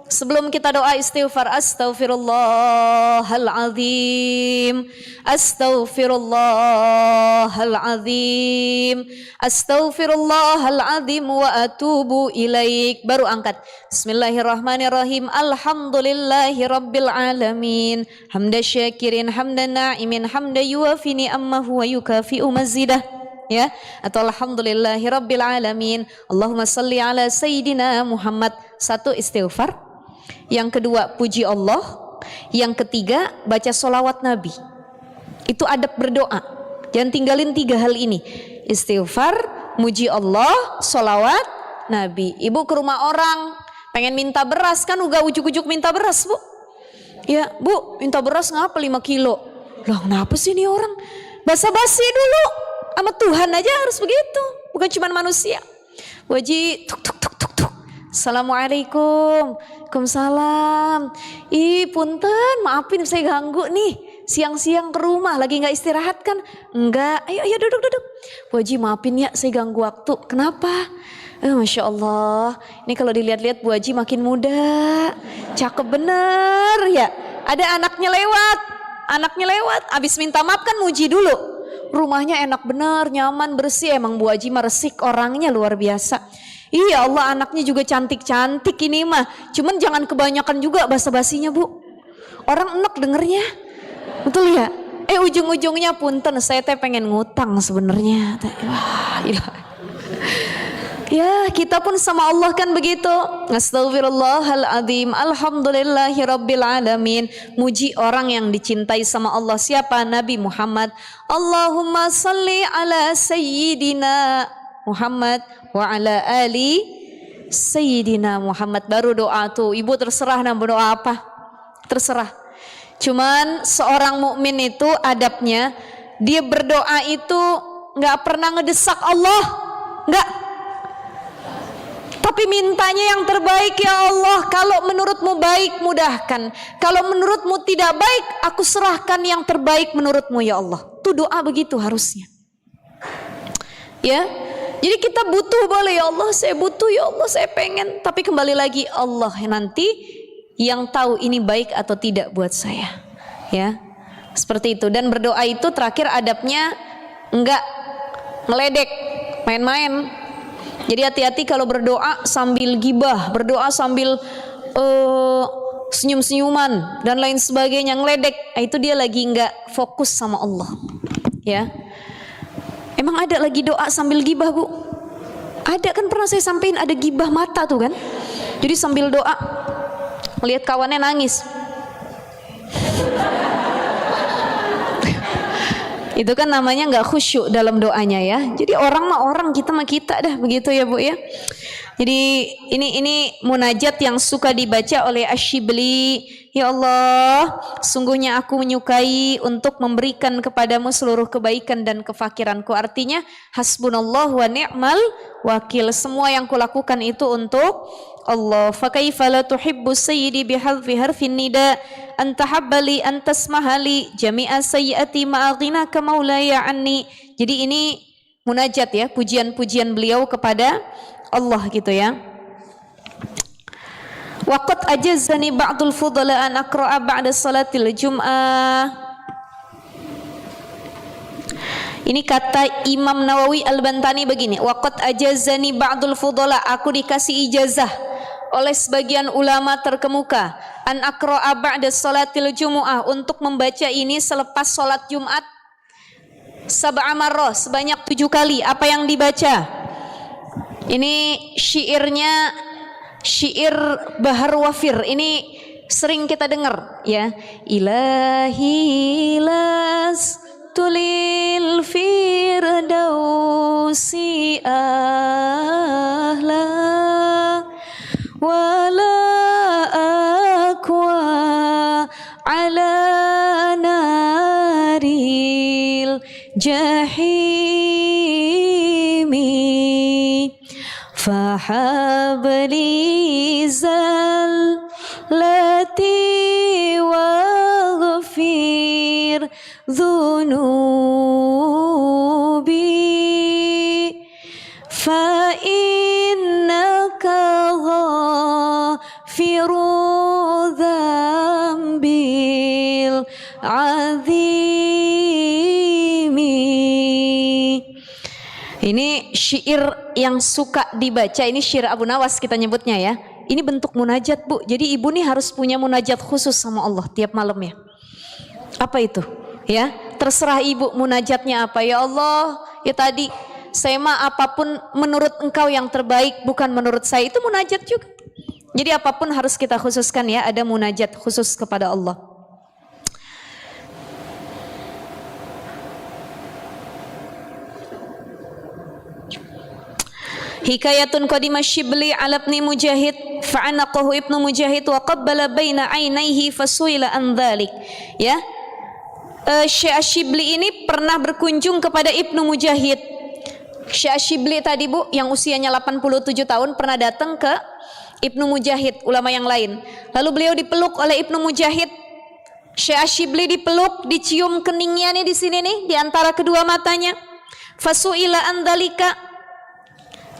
Sebelum kita doa istighfar, astaghfirullahaladzim, astaghfirullahaladzim, astaghfirullahaladzim wa atubu ilaik. Baru angkat bismillahirrahmanirrahim, alhamdulillahi rabbil alamin, hamda syakirin, hamda na'imin, hamda yuafi ni'ammahu wa yukafi'u mazidah. Ya, atau alhamdulillahi rabbil alamin, Allahumma salli ala sayyidina Muhammad. Satu, istighfar. Yang kedua, puji Allah. Yang ketiga, baca sholawat Nabi. Itu adab berdoa. Jangan tinggalin 3 hal ini. Istighfar, muji Allah, sholawat Nabi. Ibu ke rumah orang, pengen minta beras, kan udah ujuk-ujuk minta beras, Bu. Ya, Bu, minta beras ngapa 5 kilo? Loh, kenapa sih ini orang? Basa-basi dulu. Sama Tuhan aja harus begitu. Bukan cuma manusia. Bu Haji, tuk tuk tuk tuk tuk. Assalamualaikum. Waalaikumsalam. Ih, punten, maafin saya ganggu nih. Siang-siang ke rumah, lagi gak istirahat kan? Enggak, ayo duduk. Bu Haji, maafin ya, saya ganggu waktu. Kenapa? Masya Allah, ini kalau dilihat-lihat Bu Haji makin muda. Cakep bener ya. Ada anaknya lewat, abis minta maaf kan muji dulu. rumahnya enak bener, nyaman, bersih. Emang Bu Haji mah resik orangnya luar biasa. Iya Allah, anaknya juga cantik-cantik ini mah. Cuman jangan kebanyakan juga basa-basinya Bu. Orang enak dengernya. Betul ya? Ujung-ujungnya punten, saya teh pengen ngutang sebenarnya. Wah, ya kita pun sama Allah kan begitu. Astagfirullahaladzim. Alhamdulillahirabbil alamin. Muji orang yang dicintai sama Allah. Siapa? Nabi Muhammad. Allahumma salli ala sayyidina Muhammad wa ala ali sayyidina Muhammad. Baru doa tuh. Ibu terserah nak berdoa apa? Terserah. Cuman seorang mukmin itu adabnya, dia berdoa itu nggak pernah ngedesak Allah, nggak. Tapi mintanya yang terbaik, ya Allah. Kalau menurutmu baik, mudahkan. Kalau menurutmu tidak baik, aku serahkan yang terbaik menurutmu, ya Allah. Itu doa begitu harusnya. Ya, jadi kita butuh boleh, ya Allah. Saya butuh, ya Allah. Saya pengen. Tapi kembali lagi Allah nanti yang tahu ini baik atau tidak buat saya, ya seperti itu. Dan berdoa itu terakhir adabnya enggak meledek, main-main. Jadi hati-hati kalau berdoa sambil gibah, berdoa sambil senyum-senyuman dan lain sebagainya, ngeledek, itu dia lagi enggak fokus sama Allah, ya. Emang ada lagi doa sambil gibah Bu? Ada kan, pernah saya sampaikan, ada gibah mata tuh kan. Jadi sambil doa melihat kawannya nangis. Itu kan namanya nggak khusyuk dalam doanya ya. Jadi orang mah orang, kita mah kita dah, begitu ya Bu ya. Jadi ini munajat yang suka dibaca oleh Asy-Syibli. Ya Allah, sungguhnya aku menyukai untuk memberikan kepadamu seluruh kebaikan dan kefakiranku. Artinya hasbunallah wa ni'mal wakil. Semua yang kulakukan itu untuk Allah. Fa kaifa la tuhibbu sayyidi bihadfi harfin nida anta habbali antasmahali jami'a sayyiati ma'aghinaka maulaya anni. Jadi ini munajat ya, pujian-pujian beliau kepada Allah gitu ya. Waqad ajazani ba'dul fudala an aqra'a ba'da salatil jum'ah. Ini kata Imam Nawawi Al-Bantani begini, waqad ajazani ba'dul fudala, aku dikasih ijazah oleh sebagian ulama terkemuka, an aqra'a ba'da salatil jumu'ah, untuk membaca ini selepas salat Jumat, sab'a marrah, sebanyak 7 kali. Apa yang dibaca? Ini syairnya, syair Bahar Wafir. Ini sering kita dengar ya. Ilahi las tulil firdausi ahla wala aqwa ala naril jahimi fahabli zallati waghfir dhunubi fa innaka ghafiru dhambil azimi. Ini syair yang suka dibaca, ini syair Abu Nawas kita nyebutnya ya. Ini bentuk munajat Bu. Jadi ibu nih harus punya munajat khusus sama Allah tiap malamnya. Apa itu? Ya, terserah ibu munajatnya apa. Ya Allah, ya tadi saya mah apapun menurut engkau yang terbaik, bukan menurut saya. Itu munajat juga. Jadi apapun harus kita khususkan ya, ada munajat khusus kepada Allah. Hikayatun qadima Syibli ala ibni Mujahid fa'anaqahu ibnu Mujahid wa qabbala baina ainaihi fasuila an dhalik. Ya, Syekh Syibli ini pernah berkunjung kepada Ibnu Mujahid. Syekh Syibli tadi Bu yang usianya 87 tahun pernah datang ke Ibnu Mujahid, ulama yang lain. Lalu beliau dipeluk oleh Ibnu Mujahid. Syekh Syibli dipeluk, dicium keningnya nih di sini nih, di antara kedua matanya. Fasuila an dzalika.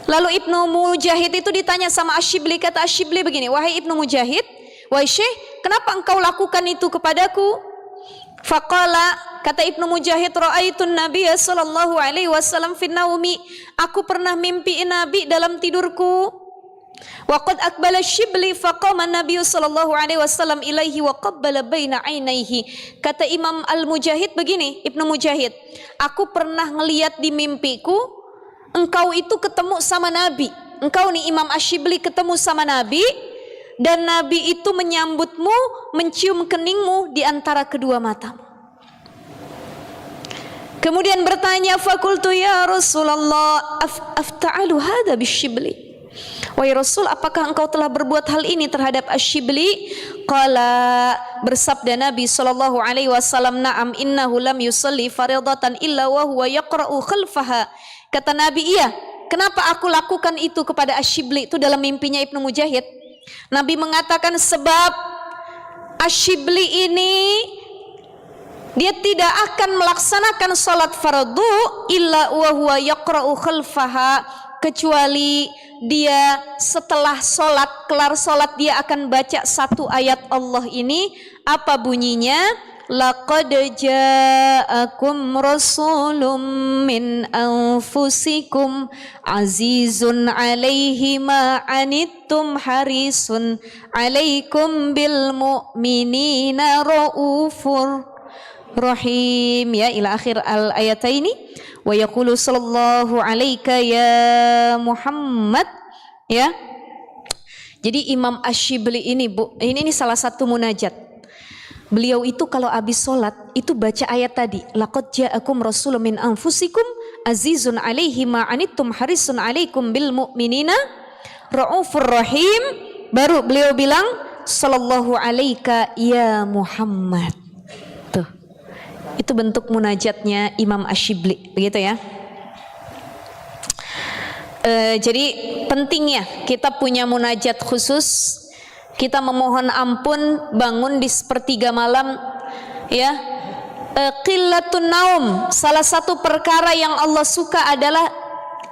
Lalu Ibnu Mujahid itu ditanya sama Asy-Syibli, kata Asy-Syibli begini, wahai Ibnu Mujahid, wahai Syekh, kenapa engkau lakukan itu kepadaku? Faqala, kata Ibnu Mujahid, ra'aitun Nabiy sallallahu alaihi wasallam fin naumi, aku pernah mimpi Nabi dalam tidurku. Wa qad aqbala Shibli faqama Nabiy sallallahu alaihi wasallam ilaihi wa qabbala baina ainaihi. Kata Imam Al-Mujahid begini, Ibnu Mujahid, aku pernah ngelihat di mimpiku engkau itu ketemu sama Nabi. Engkau nih Imam Ash-Shibli ketemu sama Nabi, dan Nabi itu menyambutmu, mencium keningmu di antara kedua matamu. Kemudian bertanya, fakultu ya Rasulullah afta'alu hadha bisyibli. Wahai Rasul, apakah engkau telah berbuat hal ini terhadap Ash-Shibli? Qala, bersabda Nabi sallallahu alaihi wasallam, na'am innahu lam yusalli faridatan illa wa huwa yaqra'u khalfaha. Kata Nabi, iya. Kenapa aku lakukan itu kepada Ash-Shibli? Itu dalam mimpinya Ibnu Mujahid. Nabi mengatakan sebab Ash-Shibli ini dia tidak akan melaksanakan salat fardu illa wa huwa yaqra'u khalfaha, kecuali dia setelah sholat, kelar sholat dia akan baca satu ayat Allah ini. Apa bunyinya? Laqad ja'akum rasulun min anfusikum azizun alaihi ma anittum harisun alaikum bil mu'minina raufur rahim, ya, ila akhir al ayataini. Wa yaqulu sallallahu alaika ya Muhammad, ya. Jadi Imam Ash-Shibli ini, Bu, ini salah satu munajat. Beliau itu kalau habis sholat itu baca ayat tadi, laqad ja'akum rasulun min anfusikum azizun alaihi ma anittum harisun alaikum bil mu'minina raufur rahim. Baru beliau bilang sallallahu alaika ya Muhammad. Tuh. Itu bentuk munajatnya Imam Ash-Shibli, begitu ya. Jadi pentingnya kita punya munajat khusus. Kita memohon ampun bangun di sepertiga malam, ya. Qillatun naum, salah satu perkara yang Allah suka adalah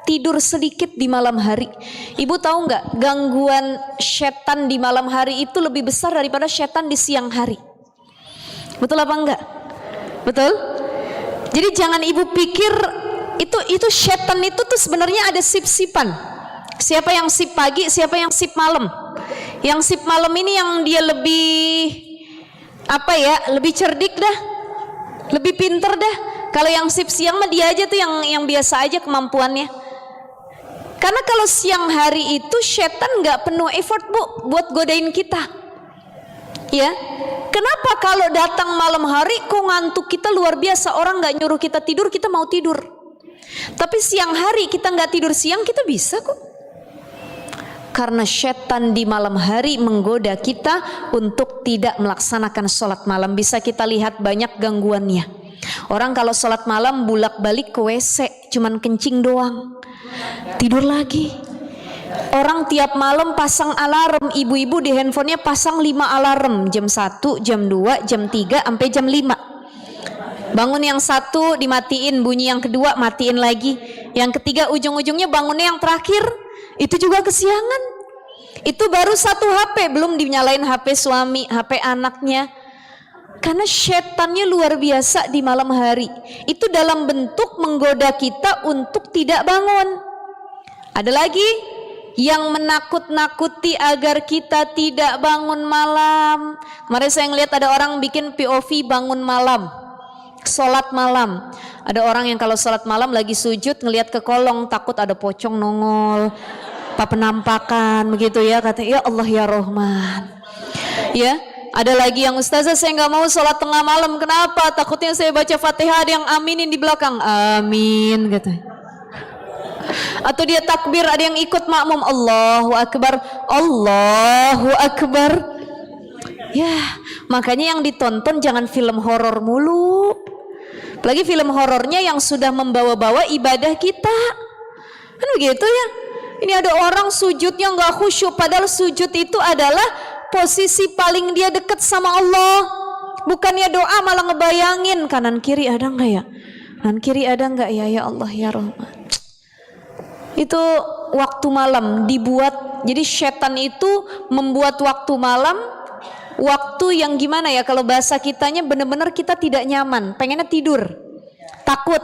tidur sedikit di malam hari. Ibu tahu nggak, gangguan setan di malam hari itu lebih besar daripada setan di siang hari. Betul apa enggak? Betul? Jadi jangan ibu pikir itu setan itu tuh sebenarnya ada sip-sipan. Siapa yang sip pagi, siapa yang sip malam. Yang sip malam ini yang dia lebih lebih cerdik dah, lebih pinter dah. Kalau yang sip siang mah dia aja tuh yang biasa aja kemampuannya. Karena kalau siang hari itu setan nggak penuh effort, Bu, buat godain kita. Ya, kenapa kalau datang malam hari kok ngantuk kita luar biasa, orang nggak nyuruh kita tidur, kita mau tidur. Tapi siang hari kita nggak tidur siang, kita bisa kok. Karena setan di malam hari menggoda kita untuk tidak melaksanakan sholat malam. Bisa kita lihat banyak gangguannya. Orang kalau sholat malam bolak-balik ke WC, cuman kencing doang, tidur lagi. Orang tiap malam pasang alarm, ibu-ibu di handphonenya pasang 5 alarm, jam 1, jam 2, jam 3, sampai jam 5. Bangun yang satu dimatiin, bunyi yang kedua matiin lagi, yang ketiga ujung-ujungnya bangunnya yang terakhir itu juga kesiangan. Itu baru satu HP, belum dinyalain HP suami, HP anaknya. Karena setannya luar biasa di malam hari. Itu dalam bentuk menggoda kita untuk tidak bangun. Ada lagi yang menakut-nakuti agar kita tidak bangun malam. Kemarin saya ngeliat ada orang bikin POV bangun malam, sholat malam. Ada orang yang kalau sholat malam lagi sujud ngelihat ke kolong, takut ada pocong nongol, apa penampakan begitu ya, kata ya Allah ya Rahman. Ya, ada lagi yang ustazah saya nggak mau sholat tengah malam, kenapa? Takutnya saya baca Fatihah ada yang aminin di belakang, amin gitu. Atau dia takbir ada yang ikut makmum, Allahu Akbar, Allahu Akbar. Ya, makanya yang ditonton jangan film horor mulu. Apalagi film horornya yang sudah membawa-bawa ibadah kita. Kan begitu ya. Ini ada orang sujudnya nggak khusyuk, padahal sujud itu adalah posisi paling dia dekat sama Allah. Bukannya doa malah ngebayangin kanan kiri ada nggak ya? Kanan kiri ada nggak ya? Ya Allah ya Rahman. Itu waktu malam dibuat. Jadi setan itu membuat waktu malam Waktu yang gimana ya, kalau bahasa kitanya benar-benar kita tidak nyaman, pengennya tidur, takut,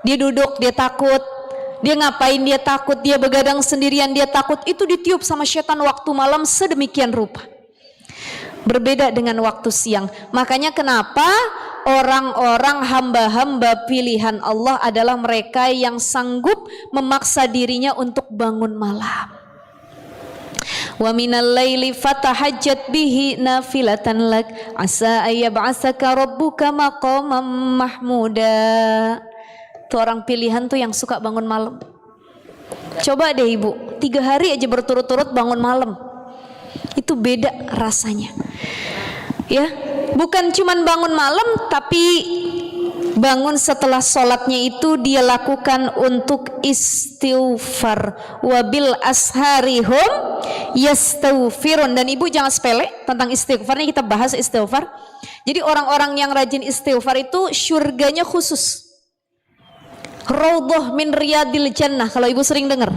dia duduk dia takut, dia ngapain dia takut, dia begadang sendirian dia takut, itu ditiup sama setan waktu malam sedemikian rupa. Berbeda dengan waktu siang. Makanya kenapa orang-orang hamba-hamba pilihan Allah adalah mereka yang sanggup memaksa dirinya untuk bangun malam. Wa minal laili fatahajjat bihi nafilatan lak asa ayyab'asaka rabbuka maqaman mahmuda. Tuh orang pilihan tuh yang suka bangun malam. Coba deh ibu, 3 hari aja berturut-turut bangun malam, itu beda rasanya. Ya, bukan cuman bangun malam, tapi bangun setelah sholatnya itu dia lakukan untuk istighfar. Wabil asharihum yastaghfirun. Dan ibu jangan sepele tentang istighfarnya, kita bahas istighfar. Jadi orang-orang yang rajin istighfar itu surganya khusus. Raudhah min riyadil jannah, kalau ibu sering dengar.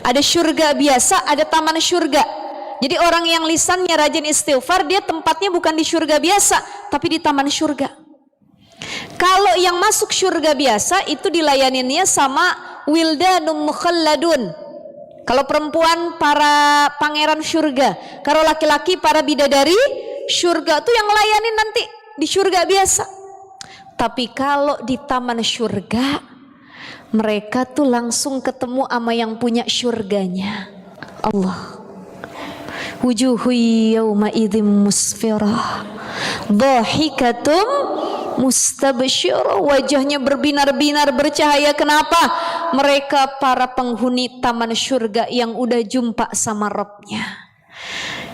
Ada surga biasa, ada taman surga. Jadi orang yang lisannya rajin istighfar, dia tempatnya bukan di surga biasa, tapi di taman surga. Kalau yang masuk surga biasa itu dilayaninnya sama wildanum mukhalladun. Kalau perempuan para pangeran surga, kalau laki-laki para bidadari surga, tuh yang layanin nanti di surga biasa. Tapi kalau di taman surga, mereka tuh langsung ketemu sama yang punya surganya, Allah. Wujuhu yawma idzim musfirah dhahikatum mustabsyirah, wajahnya berbinar-binar bercahaya. Kenapa? Mereka para penghuni taman surga yang udah jumpa sama Rabbnya.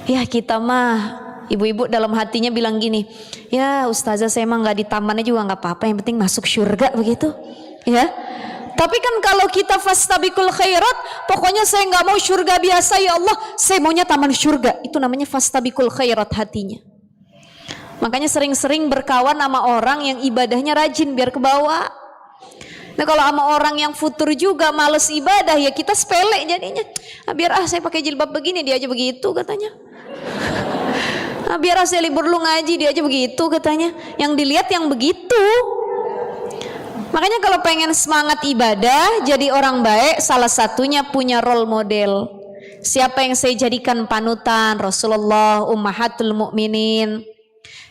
Ya kita mah ibu-ibu dalam hatinya bilang gini, ya ustazah saya mah nggak di tamannya juga nggak apa-apa, yang penting masuk surga, begitu ya. Tapi kan kalau kita fastabiqul khairat, pokoknya saya nggak mau surga biasa ya Allah, saya maunya taman surga. Itu namanya fastabiqul khairat hatinya. Makanya sering-sering berkawan sama orang yang ibadahnya rajin biar ke bawah. Nah kalau sama orang yang futur juga males ibadah, ya kita sepele jadinya. Nah, biar saya pakai jilbab begini, dia aja begitu katanya. Nah, biar saya libur lu ngaji, dia aja begitu katanya. Yang dilihat yang begitu. Makanya kalau pengen semangat ibadah, jadi orang baik, salah satunya punya role model. Siapa yang saya jadikan panutan? Rasulullah, ummahatul mukminin.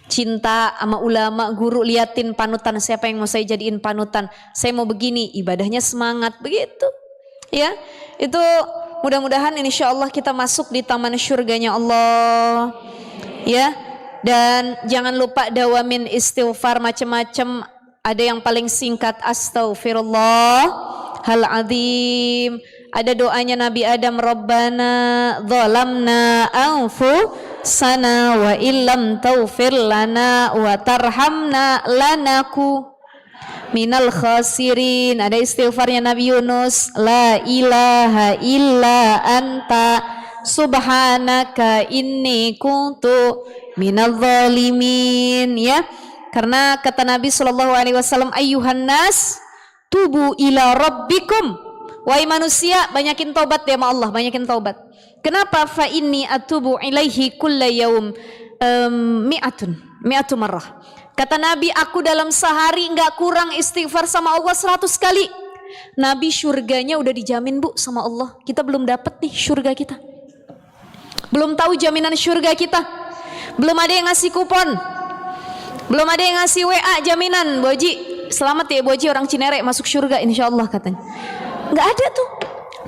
Cinta sama ulama, guru, liatin panutan siapa yang mau saya jadiin panutan. Saya mau begini, ibadahnya semangat, begitu. Ya, itu mudah-mudahan insya Allah kita masuk di taman surganya Allah. Ya, dan jangan lupa dawamin istighfar macam-macam. Ada yang paling singkat, astaghfirullahaladzim. Ada doanya Nabi Adam, Rabbana zalamna anfusana wa illam taghfir lana wa tarhamna lanaku minal khasirin. Ada istighfarnya Nabi Yunus, la ilaha illa anta subhanaka inni kuntu minal zalimin. Ya, karena kata Nabi SAW, ayyuhan nas tubu ila rabbikum, wahai manusia banyakin taubat ya sama Allah, banyakin taubat. Kenapa? Fa inni atubu ilaihi kulla yaum mi'atu marrah. Kata Nabi, aku dalam sehari enggak kurang istighfar sama Allah 100 kali. Nabi surganya udah dijamin bu sama Allah. Kita belum dapat nih surga kita, belum tahu jaminan surga kita, belum ada yang ngasih kupon, belum ada yang ngasih WA jaminan, Bu Haji selamat ya Bu Haji, orang Cinere masuk surga insyaallah katanya. Nggak ada tuh.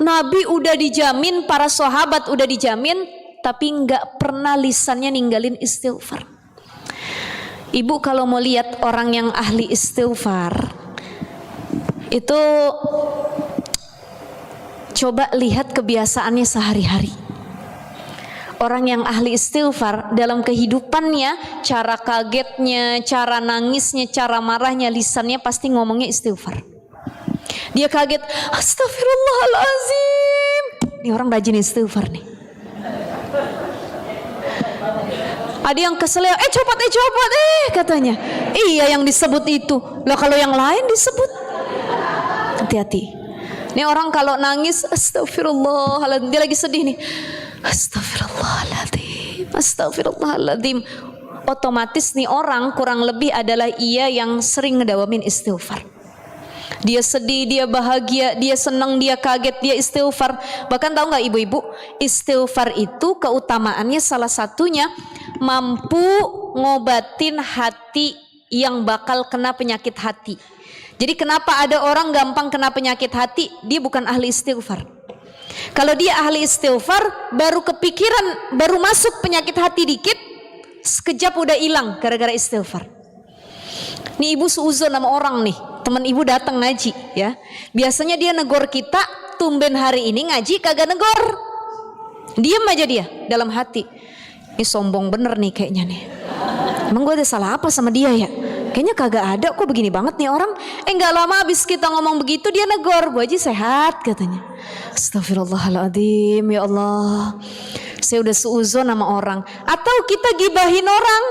Nabi udah dijamin, para sahabat udah dijamin, tapi nggak pernah lisannya ninggalin istighfar. Ibu kalau mau lihat orang yang ahli istighfar itu, coba lihat kebiasaannya sehari-hari. Orang yang ahli istighfar dalam kehidupannya, cara kagetnya, cara nangisnya, cara marahnya, lisannya pasti ngomongnya istighfar. Dia kaget, astagfirullahalazim. Ini orang rajin istighfar nih. Ada yang kesel, copot katanya. Iya yang disebut itu. Lah kalau yang lain disebut, hati-hati. Ini orang kalau nangis, astagfirullahaladzim, dia lagi sedih nih, astagfirullahaladzim. Astagfirullahaladzim. Otomatis nih orang kurang lebih adalah ia yang sering ngedawamin istighfar. Dia sedih, dia bahagia, dia senang, dia kaget, dia istighfar. Bahkan tahu nggak ibu-ibu, istighfar itu keutamaannya salah satunya mampu ngobatin hati yang bakal kena penyakit hati. Jadi kenapa ada orang gampang kena penyakit hati? Dia bukan ahli istighfar. Kalau dia ahli istighfar, baru kepikiran, baru masuk penyakit hati dikit, sekejap udah hilang gara-gara istighfar. Nih ibu seuzon sama orang nih, teman ibu datang ngaji ya. Biasanya dia negor kita, tumben hari ini ngaji kagak negor. Diem aja dia dalam hati. Ini sombong bener nih kayaknya nih. Emang gue ada salah apa sama dia ya? Kayaknya kagak ada, kok begini banget nih orang. Gak lama habis kita ngomong begitu dia negor, Bu Haji sehat katanya. Astagfirullahaladzim, ya Allah. Saya udah seuzon sama orang. Atau kita gibahin orang.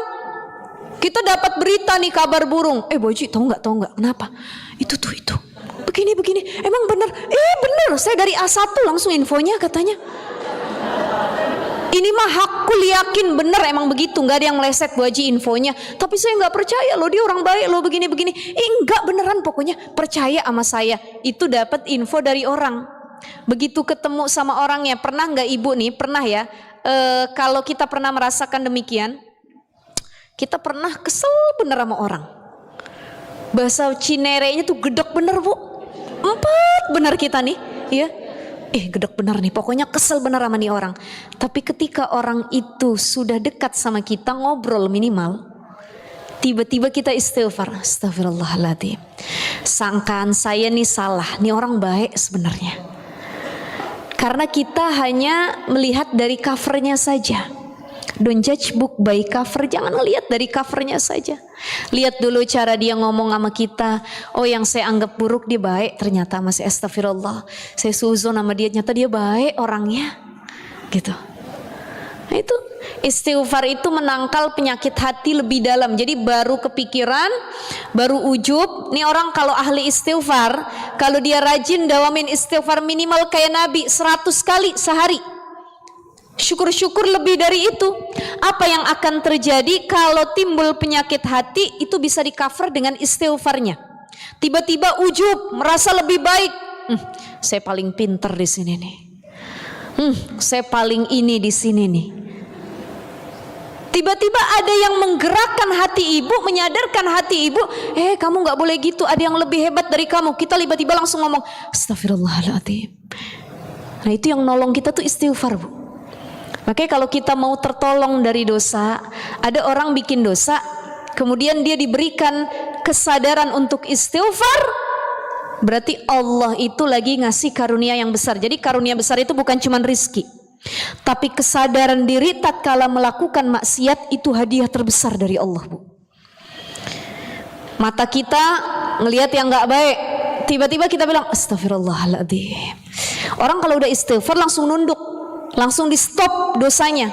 Kita dapat berita nih, kabar burung. Bu Haji tahu nggak? Kenapa? Itu. Begini. Emang bener? Bener. Saya dari A1 langsung infonya katanya. Ini mah hakul yakin bener emang begitu, nggak ada yang meleset Bu Haji infonya. Tapi saya nggak percaya loh, dia orang baik loh begini. Nggak beneran, pokoknya percaya sama saya. Itu dapat info dari orang. Begitu ketemu sama orangnya, pernah nggak ibu nih? Pernah ya. Kalau kita pernah merasakan demikian, kita pernah kesel bener sama orang. Bahasa Cinerenya tuh gedek bener Bu. 4 bener kita nih, ya. Gedek bener nih, pokoknya kesel bener sama nih orang. Tapi ketika orang itu sudah dekat sama kita, ngobrol minimal, tiba-tiba kita istighfar. Astagfirullahaladzim. Sangkaan saya nih salah, nih orang baik sebenarnya. Karena kita hanya melihat dari covernya saja. Don't judge book by cover, jangan lihat dari covernya saja. Lihat dulu cara dia ngomong sama kita. Oh, yang saya anggap buruk dia baik, ternyata masih astagfirullah. Saya suzon sama dia, ternyata dia baik orangnya. Gitu. Nah itu istighfar itu menangkal penyakit hati lebih dalam. Jadi baru kepikiran, baru ujub. Nih orang kalau ahli istighfar, kalau dia rajin dawamin istighfar minimal kayak Nabi 100 kali sehari. Syukur-syukur lebih dari itu. Apa yang akan terjadi kalau timbul penyakit hati? Itu bisa di cover dengan istighfarnya. Tiba-tiba ujub, merasa lebih baik. Saya paling pinter di sini nih. Saya paling ini di sini nih. Tiba-tiba ada yang menggerakkan hati ibu, menyadarkan hati ibu, kamu nggak boleh gitu, ada yang lebih hebat dari kamu. Kita tiba-tiba langsung ngomong, astagfirullahaladzim. Nah itu yang nolong kita tuh istighfar Bu. Makanya kalau kita mau tertolong dari dosa, ada orang bikin dosa, kemudian dia diberikan kesadaran untuk istighfar, berarti Allah itu lagi ngasih karunia yang besar. Jadi karunia besar itu bukan cuma rizki, tapi kesadaran diri tatkala melakukan maksiat itu hadiah terbesar dari Allah Bu. Mata kita ngelihat yang nggak baik, tiba-tiba kita bilang astagfirullahaladzim. Orang kalau udah istighfar langsung nunduk, langsung di stop dosanya.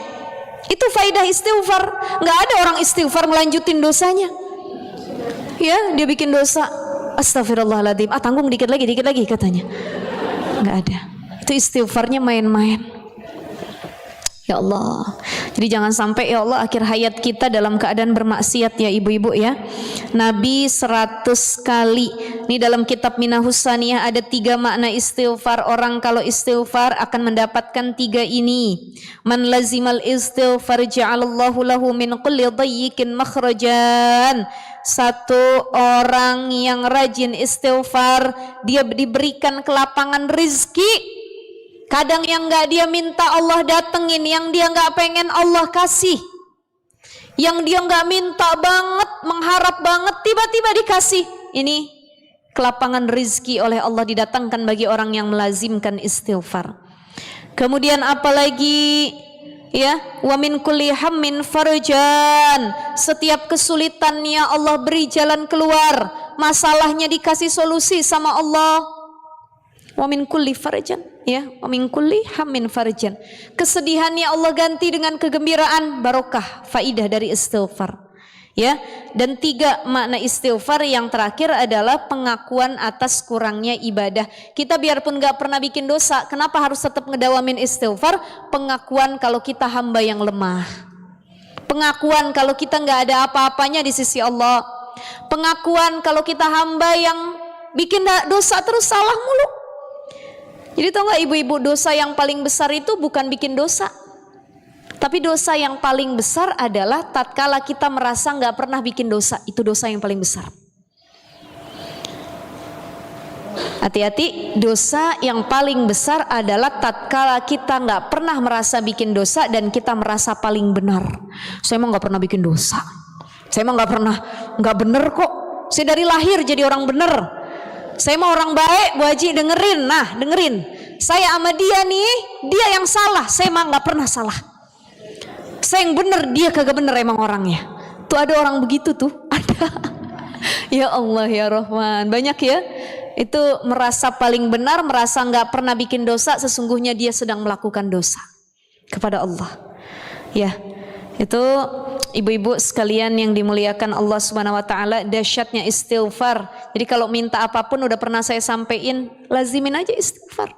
Itu faidah istighfar. Nggak ada orang istighfar melanjutin dosanya. Ya, dia bikin dosa, astagfirullahaladzim, tanggung dikit lagi katanya. Nggak ada. Itu istighfarnya main-main. Ya Allah. Jadi jangan sampai ya Allah akhir hayat kita dalam keadaan bermaksiat ya ibu-ibu ya. Nabi 100 kali. Ini dalam kitab Minahus Saniyah ada 3 makna istighfar. Orang kalau istighfar akan mendapatkan 3 ini. Man lazimal istighfar ja'alallahu lahu min kulli dayyikin makhrajan. Satu orang yang rajin istighfar, dia diberikan kelapangan rizki. Kadang yang gak dia minta Allah datengin, yang dia gak pengen Allah kasih, yang dia gak minta banget, mengharap banget, tiba-tiba dikasih. Ini kelapangan rizki oleh Allah didatangkan bagi orang yang melazimkan istighfar. Kemudian apalagi ya, wa min kulli hammin farjan. Setiap kesulitannya Allah beri jalan keluar, masalahnya dikasih solusi sama Allah. Wa min kulli farjan, ya, wa min kulli hammin farjan. Kesedihannya Allah ganti dengan kegembiraan, barokah, faidah dari istighfar. Ya, dan 3 makna istighfar yang terakhir adalah pengakuan atas kurangnya ibadah. Kita biarpun gak pernah bikin dosa, kenapa harus tetap ngedawamin istighfar? Pengakuan kalau kita hamba yang lemah. Pengakuan kalau kita nggak ada apa-apanya di sisi Allah. Pengakuan kalau kita hamba yang bikin dosa terus, salah mulu. Jadi tahu nggak ibu-ibu, dosa yang paling besar itu bukan bikin dosa, tapi dosa yang paling besar adalah tatkala kita merasa nggak pernah bikin dosa. Itu dosa yang paling besar. Hati-hati, dosa yang paling besar adalah tatkala kita nggak pernah merasa bikin dosa dan kita merasa paling benar. Saya emang nggak pernah bikin dosa. Saya emang nggak bener kok. Saya dari lahir jadi orang bener. Saya mau orang baik, Bu Haji dengerin. Nah dengerin, saya sama dia nih, dia yang salah. Saya emang nggak pernah salah. Saya yang bener, dia kagak bener emang orangnya. Tuh ada orang begitu tuh, ada. Ya Allah ya Rahman, banyak ya. Itu merasa paling benar, merasa nggak pernah bikin dosa, sesungguhnya dia sedang melakukan dosa kepada Allah. Ya, itu ibu-ibu sekalian yang dimuliakan Allah Subhanahu Wa Taala, dahsyatnya istighfar. Jadi kalau minta apapun, udah pernah saya sampaikan, lazimin aja istighfar.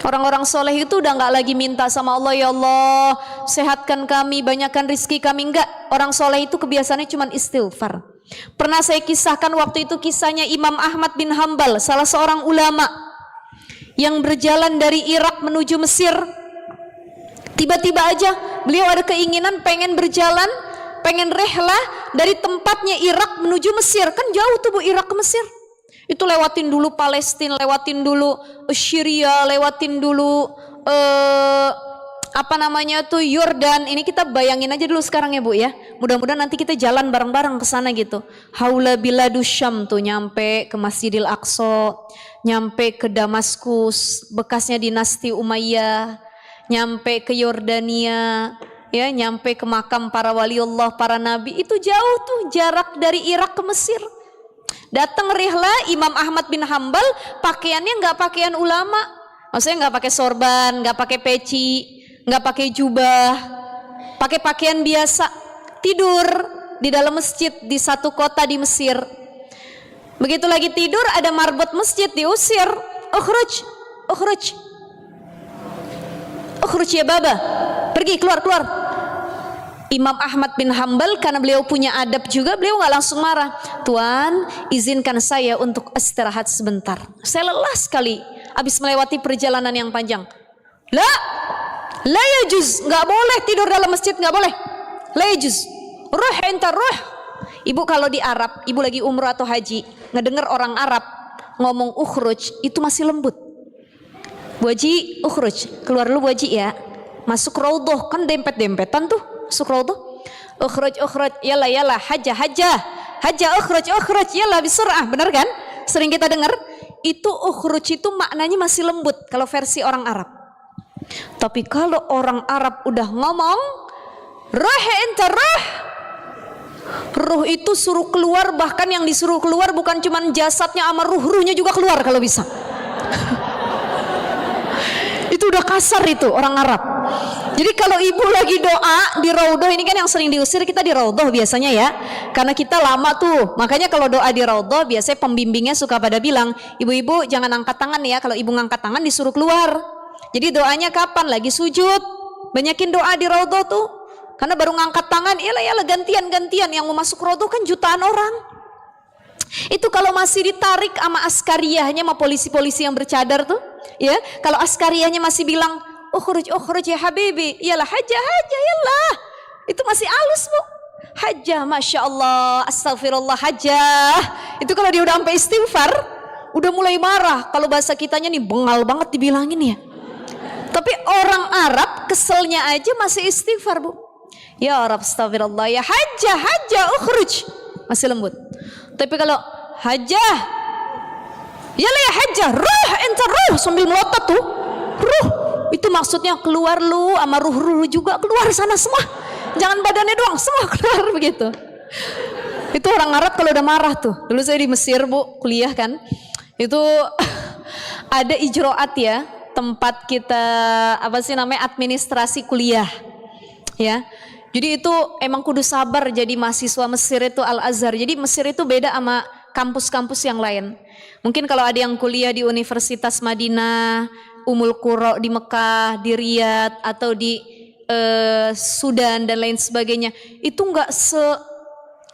Orang-orang soleh itu udah nggak lagi minta sama Allah, ya Allah sehatkan kami, banyakkan rizki kami. Enggak, orang soleh itu kebiasaannya cuma istighfar. Pernah saya kisahkan waktu itu kisahnya Imam Ahmad bin Hambal, salah seorang ulama yang berjalan dari Irak menuju Mesir. Tiba-tiba aja beliau ada keinginan pengen berjalan, pengen rehlah dari tempatnya Irak menuju Mesir. Kan jauh tuh Bu, Irak ke Mesir. Itu lewatin dulu Palestina, lewatin dulu Syria, lewatin dulu Yordan. Ini kita bayangin aja dulu sekarang ya Bu ya. Mudah-mudahan nanti kita jalan bareng-bareng ke sana gitu. Haula biladus Syam tuh, nyampe ke Masjidil Aqsa, nyampe ke Damaskus, bekasnya dinasti Umayyah, nyampe ke Yordania, ya, nyampe ke makam para waliullah, para nabi. Itu jauh tuh jarak dari Irak ke Mesir. Datang rihlah Imam Ahmad bin Hambal, pakaiannya nggak pakaian ulama, maksudnya nggak pakai sorban, nggak pakai peci, nggak pakai jubah, pakai pakaian biasa, tidur di dalam masjid di satu kota di Mesir. Begitu lagi tidur, ada marbot masjid, diusir, ukhruj, ukhruj, ukhruj ya baba, pergi, keluar, keluar. Imam Ahmad bin Hambal karena beliau punya adab juga, beliau nggak langsung marah. Tuan, izinkan saya untuk istirahat sebentar. Saya lelah sekali habis melewati perjalanan yang panjang. La yajuz, nggak boleh tidur dalam masjid, nggak boleh. La yajuz. Ruh enta ruh. Ibu kalau di Arab, ibu lagi umroh atau haji, ngedenger orang Arab ngomong ukhruj, itu masih lembut. Bu Haji, ukhruj, keluar dulu Bu Haji ya. Masuk raudhah, kan dempet-dempetan tuh. Masuk raudhah. Ukhruj, ukhruj, yalla yalla, hajjah, hajjah. Hajjah, ukhruj, ukhruj, yalla bisur'ah. Benar kan? Sering kita dengar. Itu ukhruj itu maknanya masih lembut kalau versi orang Arab. Tapi kalau orang Arab udah ngomong ruh enta ruh, ruh itu suruh keluar, bahkan yang disuruh keluar bukan cuma jasadnya sama ruhnya juga keluar kalau bisa. Itu udah kasar itu orang Arab. Jadi kalau ibu lagi doa di raudhah, ini kan yang sering diusir kita di raudhah biasanya ya, karena kita lama tuh. Makanya kalau doa di raudhah biasanya pembimbingnya suka pada bilang, ibu-ibu jangan angkat tangan ya, kalau ibu ngangkat tangan disuruh keluar. Jadi doanya kapan? Lagi sujud. Banyakin doa di raudhah tuh, karena baru ngangkat tangan, iyalah gantian-gantian, yang mau masuk raudhah kan jutaan orang. Itu kalau masih ditarik sama askariyahnya, sama polisi-polisi yang bercadar tuh, ya. Kalau askariyahnya masih bilang, ukhruj ya habibi, iyalah hajjah, iyalah. Itu masih halus Bu. Hajjah, masya Allah, astagfirullah, hajjah. Itu kalau dia udah sampai istighfar, udah mulai marah. Kalau bahasa kitanya nih bengal banget dibilangin ya. Tapi orang Arab keselnya aja masih istighfar Bu. Ya Arab, astagfirullah, ya hajjah, ukhruj, masih lembut. Tapi kalau hajjah, yalah ya hajjah, ruh enta ruh, sambil melotot tuh, ruh. Itu maksudnya keluar lu sama ruh juga, keluar sana semua. Jangan badannya doang, semua keluar begitu. Itu orang Arab kalau udah marah tuh. Dulu saya di Mesir Bu, kuliah kan. Itu ada ijroat ya, tempat kita administrasi kuliah. Ya. Jadi itu emang kudu sabar jadi mahasiswa Mesir itu Al-Azhar. Jadi Mesir itu beda sama kampus-kampus yang lain. Mungkin kalau ada yang kuliah di Universitas Madinah, Ummul Qura di Mekah, di Riyadh, atau di Sudan dan lain sebagainya, itu nggak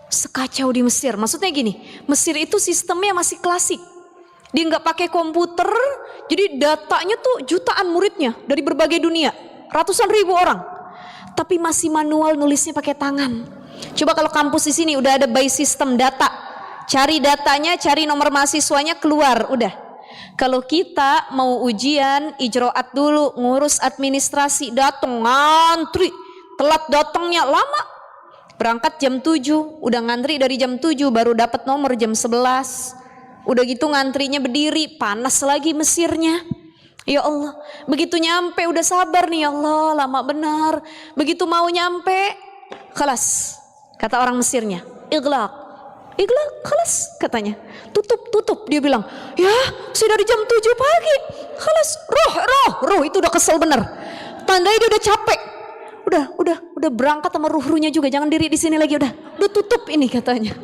sekacau di Mesir. Maksudnya gini, Mesir itu sistemnya masih klasik. Dia nggak pakai komputer, jadi datanya tuh jutaan muridnya dari berbagai dunia, ratusan ribu orang. Tapi masih manual, nulisnya pakai tangan. Coba kalau kampus di sini udah ada by system data, cari datanya, cari nomor mahasiswanya, keluar, udah. Kalau kita mau ujian, ijroat dulu, ngurus administrasi, datang ngantri, telat datangnya lama. Berangkat jam 7, udah ngantri dari jam 7, baru dapat nomor jam 11. Udah gitu ngantrinya berdiri, panas lagi Mesirnya. Ya Allah, begitu nyampe udah sabar nih, ya Allah, lama benar. Begitu mau nyampe, kelas, kata orang Mesirnya, iglaq, kelas katanya, tutup. Dia bilang, ya sudah dari jam 7 pagi, kelas, roh itu udah kesel bener. Tandanya dia udah capek, udah berangkat sama ruhnya juga, jangan diri di sini lagi, udah tutup ini katanya.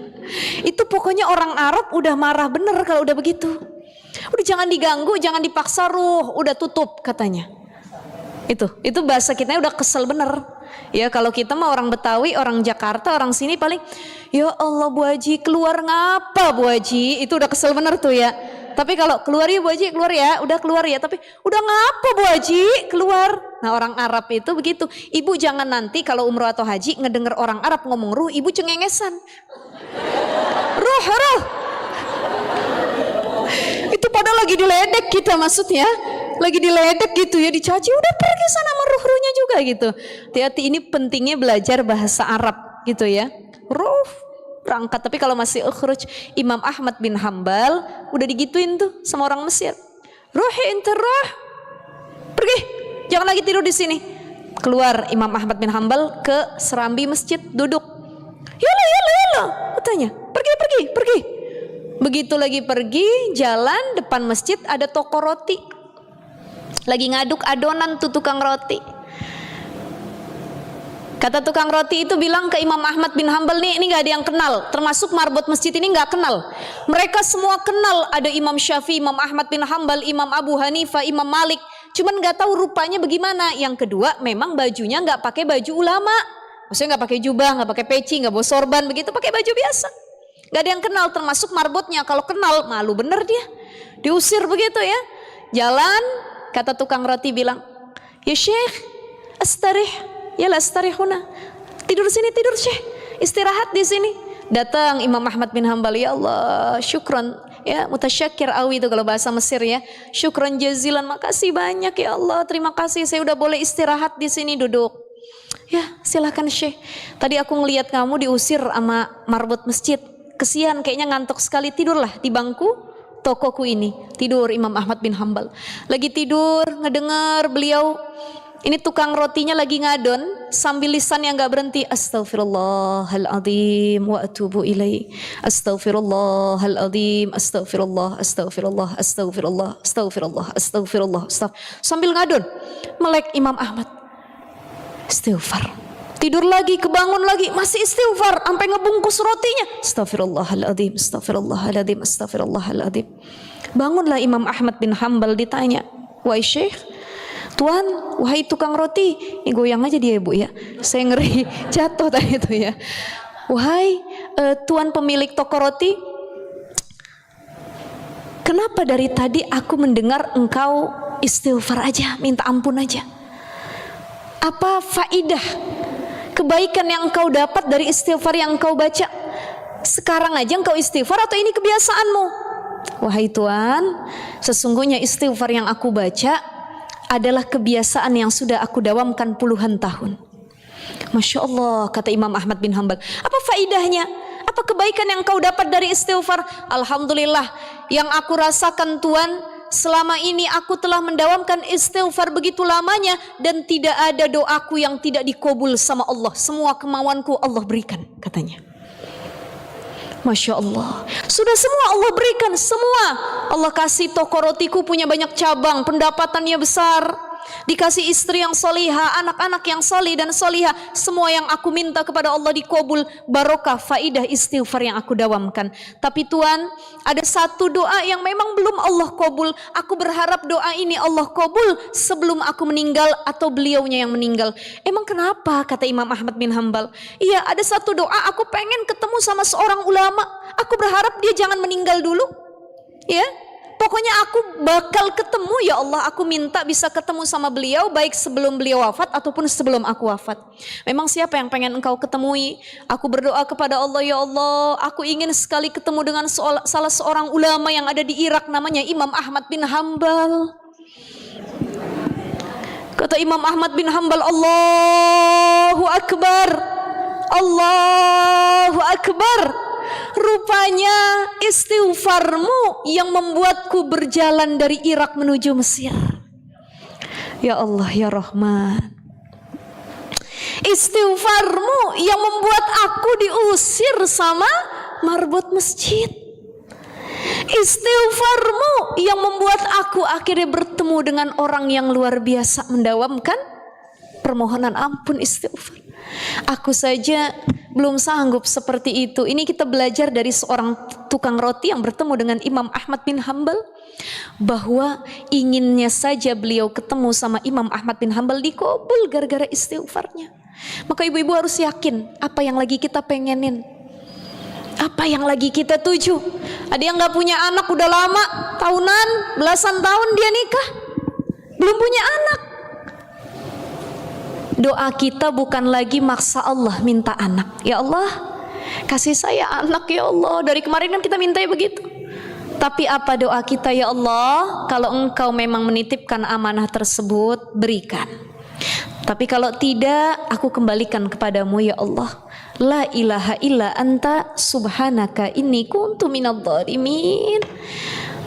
Itu pokoknya orang Arab udah marah bener kalau udah begitu. Udah jangan diganggu, jangan dipaksa ruh, udah tutup katanya. Itu bahasa kita udah kesel bener. Ya kalau kita mah orang Betawi, orang Jakarta, orang sini paling, ya Allah Bu Haji keluar ngapa Bu Haji, itu udah kesel bener tuh ya. Tapi kalau keluar ya Bu Haji, keluar ya, udah keluar ya, tapi udah ngapa Bu Haji keluar. Nah orang Arab itu begitu. Ibu jangan nanti kalau umroh atau haji ngedenger orang Arab ngomong ruh, ibu cengengesan. Ruh. Itu padahal lagi diledek kita, maksudnya lagi diledek gitu ya, dicaci, udah pergi sana sama ruh-ruhnya juga gitu. Hati-hati, ini pentingnya belajar bahasa Arab gitu ya. Ruh berangkat, tapi kalau masih ukhruj, Imam Ahmad bin Hambal udah digituin tuh sama orang Mesir. Ruhi inta ruh, pergi, jangan lagi tidur di sini. Keluar Imam Ahmad bin Hambal ke serambi masjid, duduk. Yala, katanya, pergi. Begitu lagi pergi, jalan depan masjid ada toko roti. Lagi ngaduk adonan tuh tukang roti. Kata tukang roti itu bilang ke Imam Ahmad bin Hambal, nih ini gak ada yang kenal, termasuk marbot masjid ini gak kenal. Mereka semua kenal, ada Imam Syafi'i, Imam Ahmad bin Hambal, Imam Abu Hanifah, Imam Malik. Cuman gak tahu rupanya bagaimana. Yang kedua, memang bajunya gak pakai baju ulama. Maksudnya gak pakai jubah, gak pakai peci, gak bawa sorban begitu, pakai baju biasa. Gak ada yang kenal, termasuk marbotnya. Kalau kenal, malu bener dia, diusir begitu ya. Jalan, kata tukang roti bilang, ya Syekh, astarih, ya la astarihuna. Tidur sini, tidur Syekh, istirahat di sini. Datang Imam Ahmad bin Hambal, ya Allah, syukran, ya mutasyakir awi itu kalau bahasa Mesir ya. Syukran jazilan, makasih banyak ya Allah, terima kasih saya udah boleh istirahat di sini, duduk. Ya silahkan Syekh, tadi aku ngelihat kamu diusir sama marbot masjid. Kesian kayaknya ngantuk sekali, tidurlah di bangku tokoku ini. Tidur Imam Ahmad bin Hambal. Lagi tidur ngedengar beliau, ini tukang rotinya lagi ngadon sambil lisan yang gak berhenti. Astaghfirullahaladzim wa atubu ilaih. Astaghfirullahaladzim. Astagfirullah. Sambil ngadon melek Imam Ahmad. Istighfar. Tidur lagi, kebangun lagi, masih istighfar sampai ngebungkus rotinya. Astagfirullahaladzim. Bangunlah Imam Ahmad bin Hambal, ditanya, wahai Syekh, Tuan, wahai tukang roti, ini goyang aja dia Ibu ya, saya ngeri jatuh tadi itu ya. Wahai Tuan pemilik toko roti, kenapa dari tadi aku mendengar engkau istighfar aja, minta ampun aja? Apa faidah kebaikan yang engkau dapat dari istighfar yang engkau baca? Sekarang aja engkau istighfar atau ini kebiasaanmu? Wahai Tuan, sesungguhnya istighfar yang aku baca adalah kebiasaan yang sudah aku dawamkan puluhan tahun. Masya Allah, kata Imam Ahmad bin Hambal. Apa faidahnya? Apa kebaikan yang engkau dapat dari istighfar? Alhamdulillah, yang aku rasakan Tuan, selama ini aku telah mendawamkan istighfar begitu lamanya dan tidak ada doaku yang tidak dikabul sama Allah. Semua kemauanku Allah berikan, katanya. Masya Allah, sudah semua Allah berikan, semua. Allah kasih toko rotiku punya banyak cabang, pendapatannya besar. dikasih istri yang solihah, anak-anak yang solih dan solihah. Semua yang aku minta kepada Allah dikabul, barokah, faidah istighfar yang aku dawamkan. Tapi Tuhan, ada satu doa yang memang belum Allah kabul. Aku berharap doa ini Allah kabul sebelum aku meninggal atau beliaunya yang meninggal. Emang kenapa? Kata Imam Ahmad bin Hambal. Iya, ada satu doa, aku pengen ketemu sama seorang ulama. Aku berharap dia jangan meninggal dulu. Ya, pokoknya aku bakal ketemu, ya Allah, aku minta bisa ketemu sama beliau baik sebelum beliau wafat ataupun sebelum aku wafat. Memang siapa yang pengen engkau ketemui? Aku berdoa kepada Allah, ya Allah, aku ingin sekali ketemu dengan salah seorang ulama yang ada di Irak, namanya Imam Ahmad bin Hambal. Kata Imam Ahmad bin Hambal, Allahu Akbar, Allahu Akbar. Rupanya istighfarmu yang membuatku berjalan dari Irak menuju Mesir. Ya Allah, ya Rahman. Istighfarmu yang membuat aku diusir sama marbot masjid. Istighfarmu yang membuat aku akhirnya bertemu dengan orang yang luar biasa mendawamkan permohonan ampun istighfar. Aku saja belum sanggup seperti itu. Ini kita belajar dari seorang tukang roti yang bertemu dengan Imam Ahmad bin Hambal, bahwa inginnya saja beliau ketemu sama Imam Ahmad bin Hambal dikabul gara-gara istighfarnya. Maka ibu-ibu harus yakin apa yang lagi kita pengenin, apa yang lagi kita tuju. Ada yang gak punya anak udah lama, tahunan, belasan tahun dia nikah, belum punya anak. Doa kita bukan lagi maksa Allah minta anak. Ya Allah, kasih saya anak ya Allah. Dari kemarin kan kita minta ya begitu. Tapi apa doa kita? Ya Allah, kalau engkau memang menitipkan amanah tersebut, berikan. Tapi kalau tidak, aku kembalikan kepadamu ya Allah. La ilaha illa anta subhanaka inni kuntu minadh-dhalimin.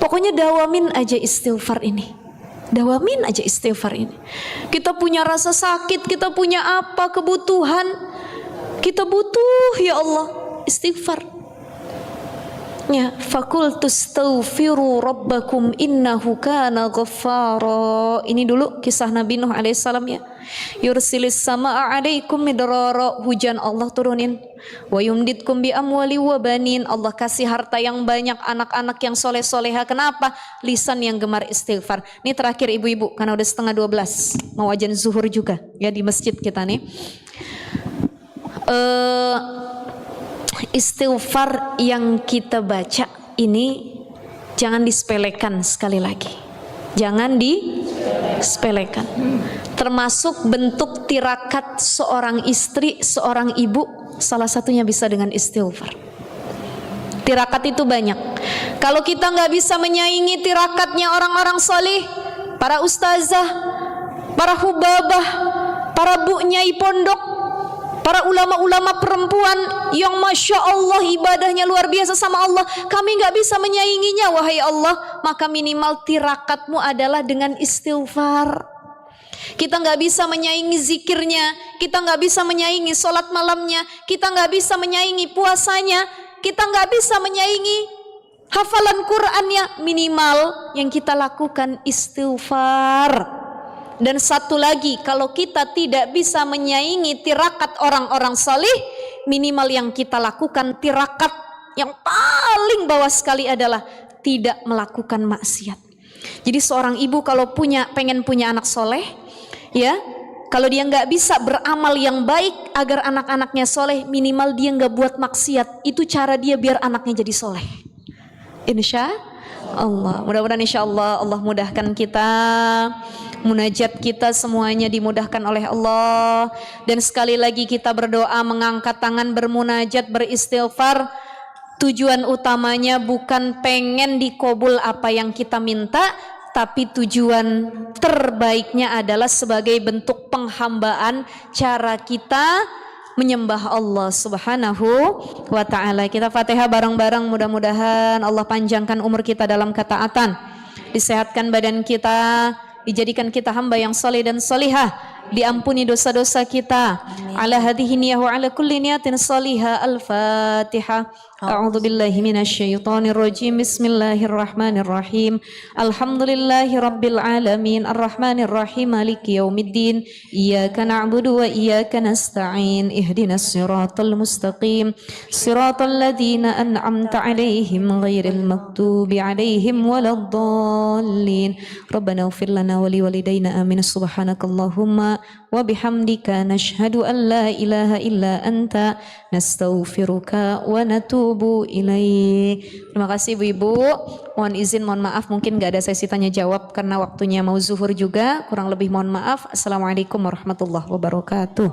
Pokoknya dawamin aja istighfar ini. Dawamin aja istighfar ini. Kita punya rasa sakit, kita punya apa, kebutuhan, kita butuh ya Allah istighfar. Ya, fakultu astaghfiru rabbakum innahu kana ghaffara. Ini dulu kisah Nabi Nuh alaihissalam ya. Yursilis samaa'a 'alaikum midrara, hujan Allah turunin. Wa yumditkum bi amwali wa banin, Allah kasih harta yang banyak, anak-anak yang soleh-soleha. Kenapa? Lisan yang gemar istighfar. Ini terakhir ibu-ibu karena udah 11:30 mau azan zuhur juga ya di masjid kita nih. Istighfar yang kita baca ini jangan disepelekan, sekali lagi jangan disepelekan. Termasuk bentuk tirakat seorang istri, seorang ibu, salah satunya bisa dengan istighfar. Tirakat itu banyak. Kalau kita nggak bisa menyaingi tirakatnya orang-orang soleh, para ustazah, para hubabah, para bu nyai pondok, para ulama-ulama perempuan yang Masya Allah ibadahnya luar biasa sama Allah, kami gak bisa menyainginya wahai Allah. Maka minimal tirakatmu adalah dengan istighfar. Kita gak bisa menyaingi zikirnya, kita gak bisa menyaingi sholat malamnya, kita gak bisa menyaingi puasanya, kita gak bisa menyaingi hafalan Qur'annya. Minimal yang kita lakukan istighfar. Dan satu lagi, kalau kita tidak bisa menyaingi tirakat orang-orang salih, minimal yang kita lakukan tirakat yang paling bawah sekali adalah tidak melakukan maksiat. Jadi seorang ibu kalau pengen punya anak soleh, ya, kalau dia nggak bisa beramal yang baik agar anak-anaknya soleh, minimal dia nggak buat maksiat. Itu cara dia biar anaknya jadi soleh. Insya Allah, mudah-mudahan insya Allah Allah mudahkan kita, munajat kita semuanya dimudahkan oleh Allah. Dan sekali lagi kita berdoa, mengangkat tangan, bermunajat, beristighfar. Tujuan utamanya bukan pengen dikabul apa yang kita minta, tapi tujuan terbaiknya adalah sebagai bentuk penghambaan, cara kita menyembah Allah Subhanahu wa ta'ala. Kita Fatihah bareng-bareng, mudah-mudahan Allah panjangkan umur kita dalam ketaatan, disehatkan badan kita, dijadikan kita hamba yang saleh dan salihah, diampuni dosa-dosa kita. Ala hadhihi niyah wa ala kulli niyatin salihah. Al-Fatihah. A'udzu billahi minasyaitonir rajim. Bismillahirrahmanirrahim. Alhamdulillahi rabbil alamin arrahmanir rahim maliki yaumiddin. Iyyaka na'budu wa iyyaka nasta'in. Ihdinas siratal mustaqim. Siratal ladzina an'amta 'alaihim ghairil maghdubi 'alaihim waladdallin. Rabbana ighfir lana wa liwalidayna amin. Subhanakallahumma wa bihamdika nashhadu an la ilaha illa anta nastaghfiruka wa natubu ilaik. Terima kasih Ibu-ibu. Mohon izin, mohon maaf mungkin gak ada sesi tanya jawab karena waktunya mau zuhur juga. Kurang lebih mohon maaf. Assalamualaikum warahmatullahi wabarakatuh.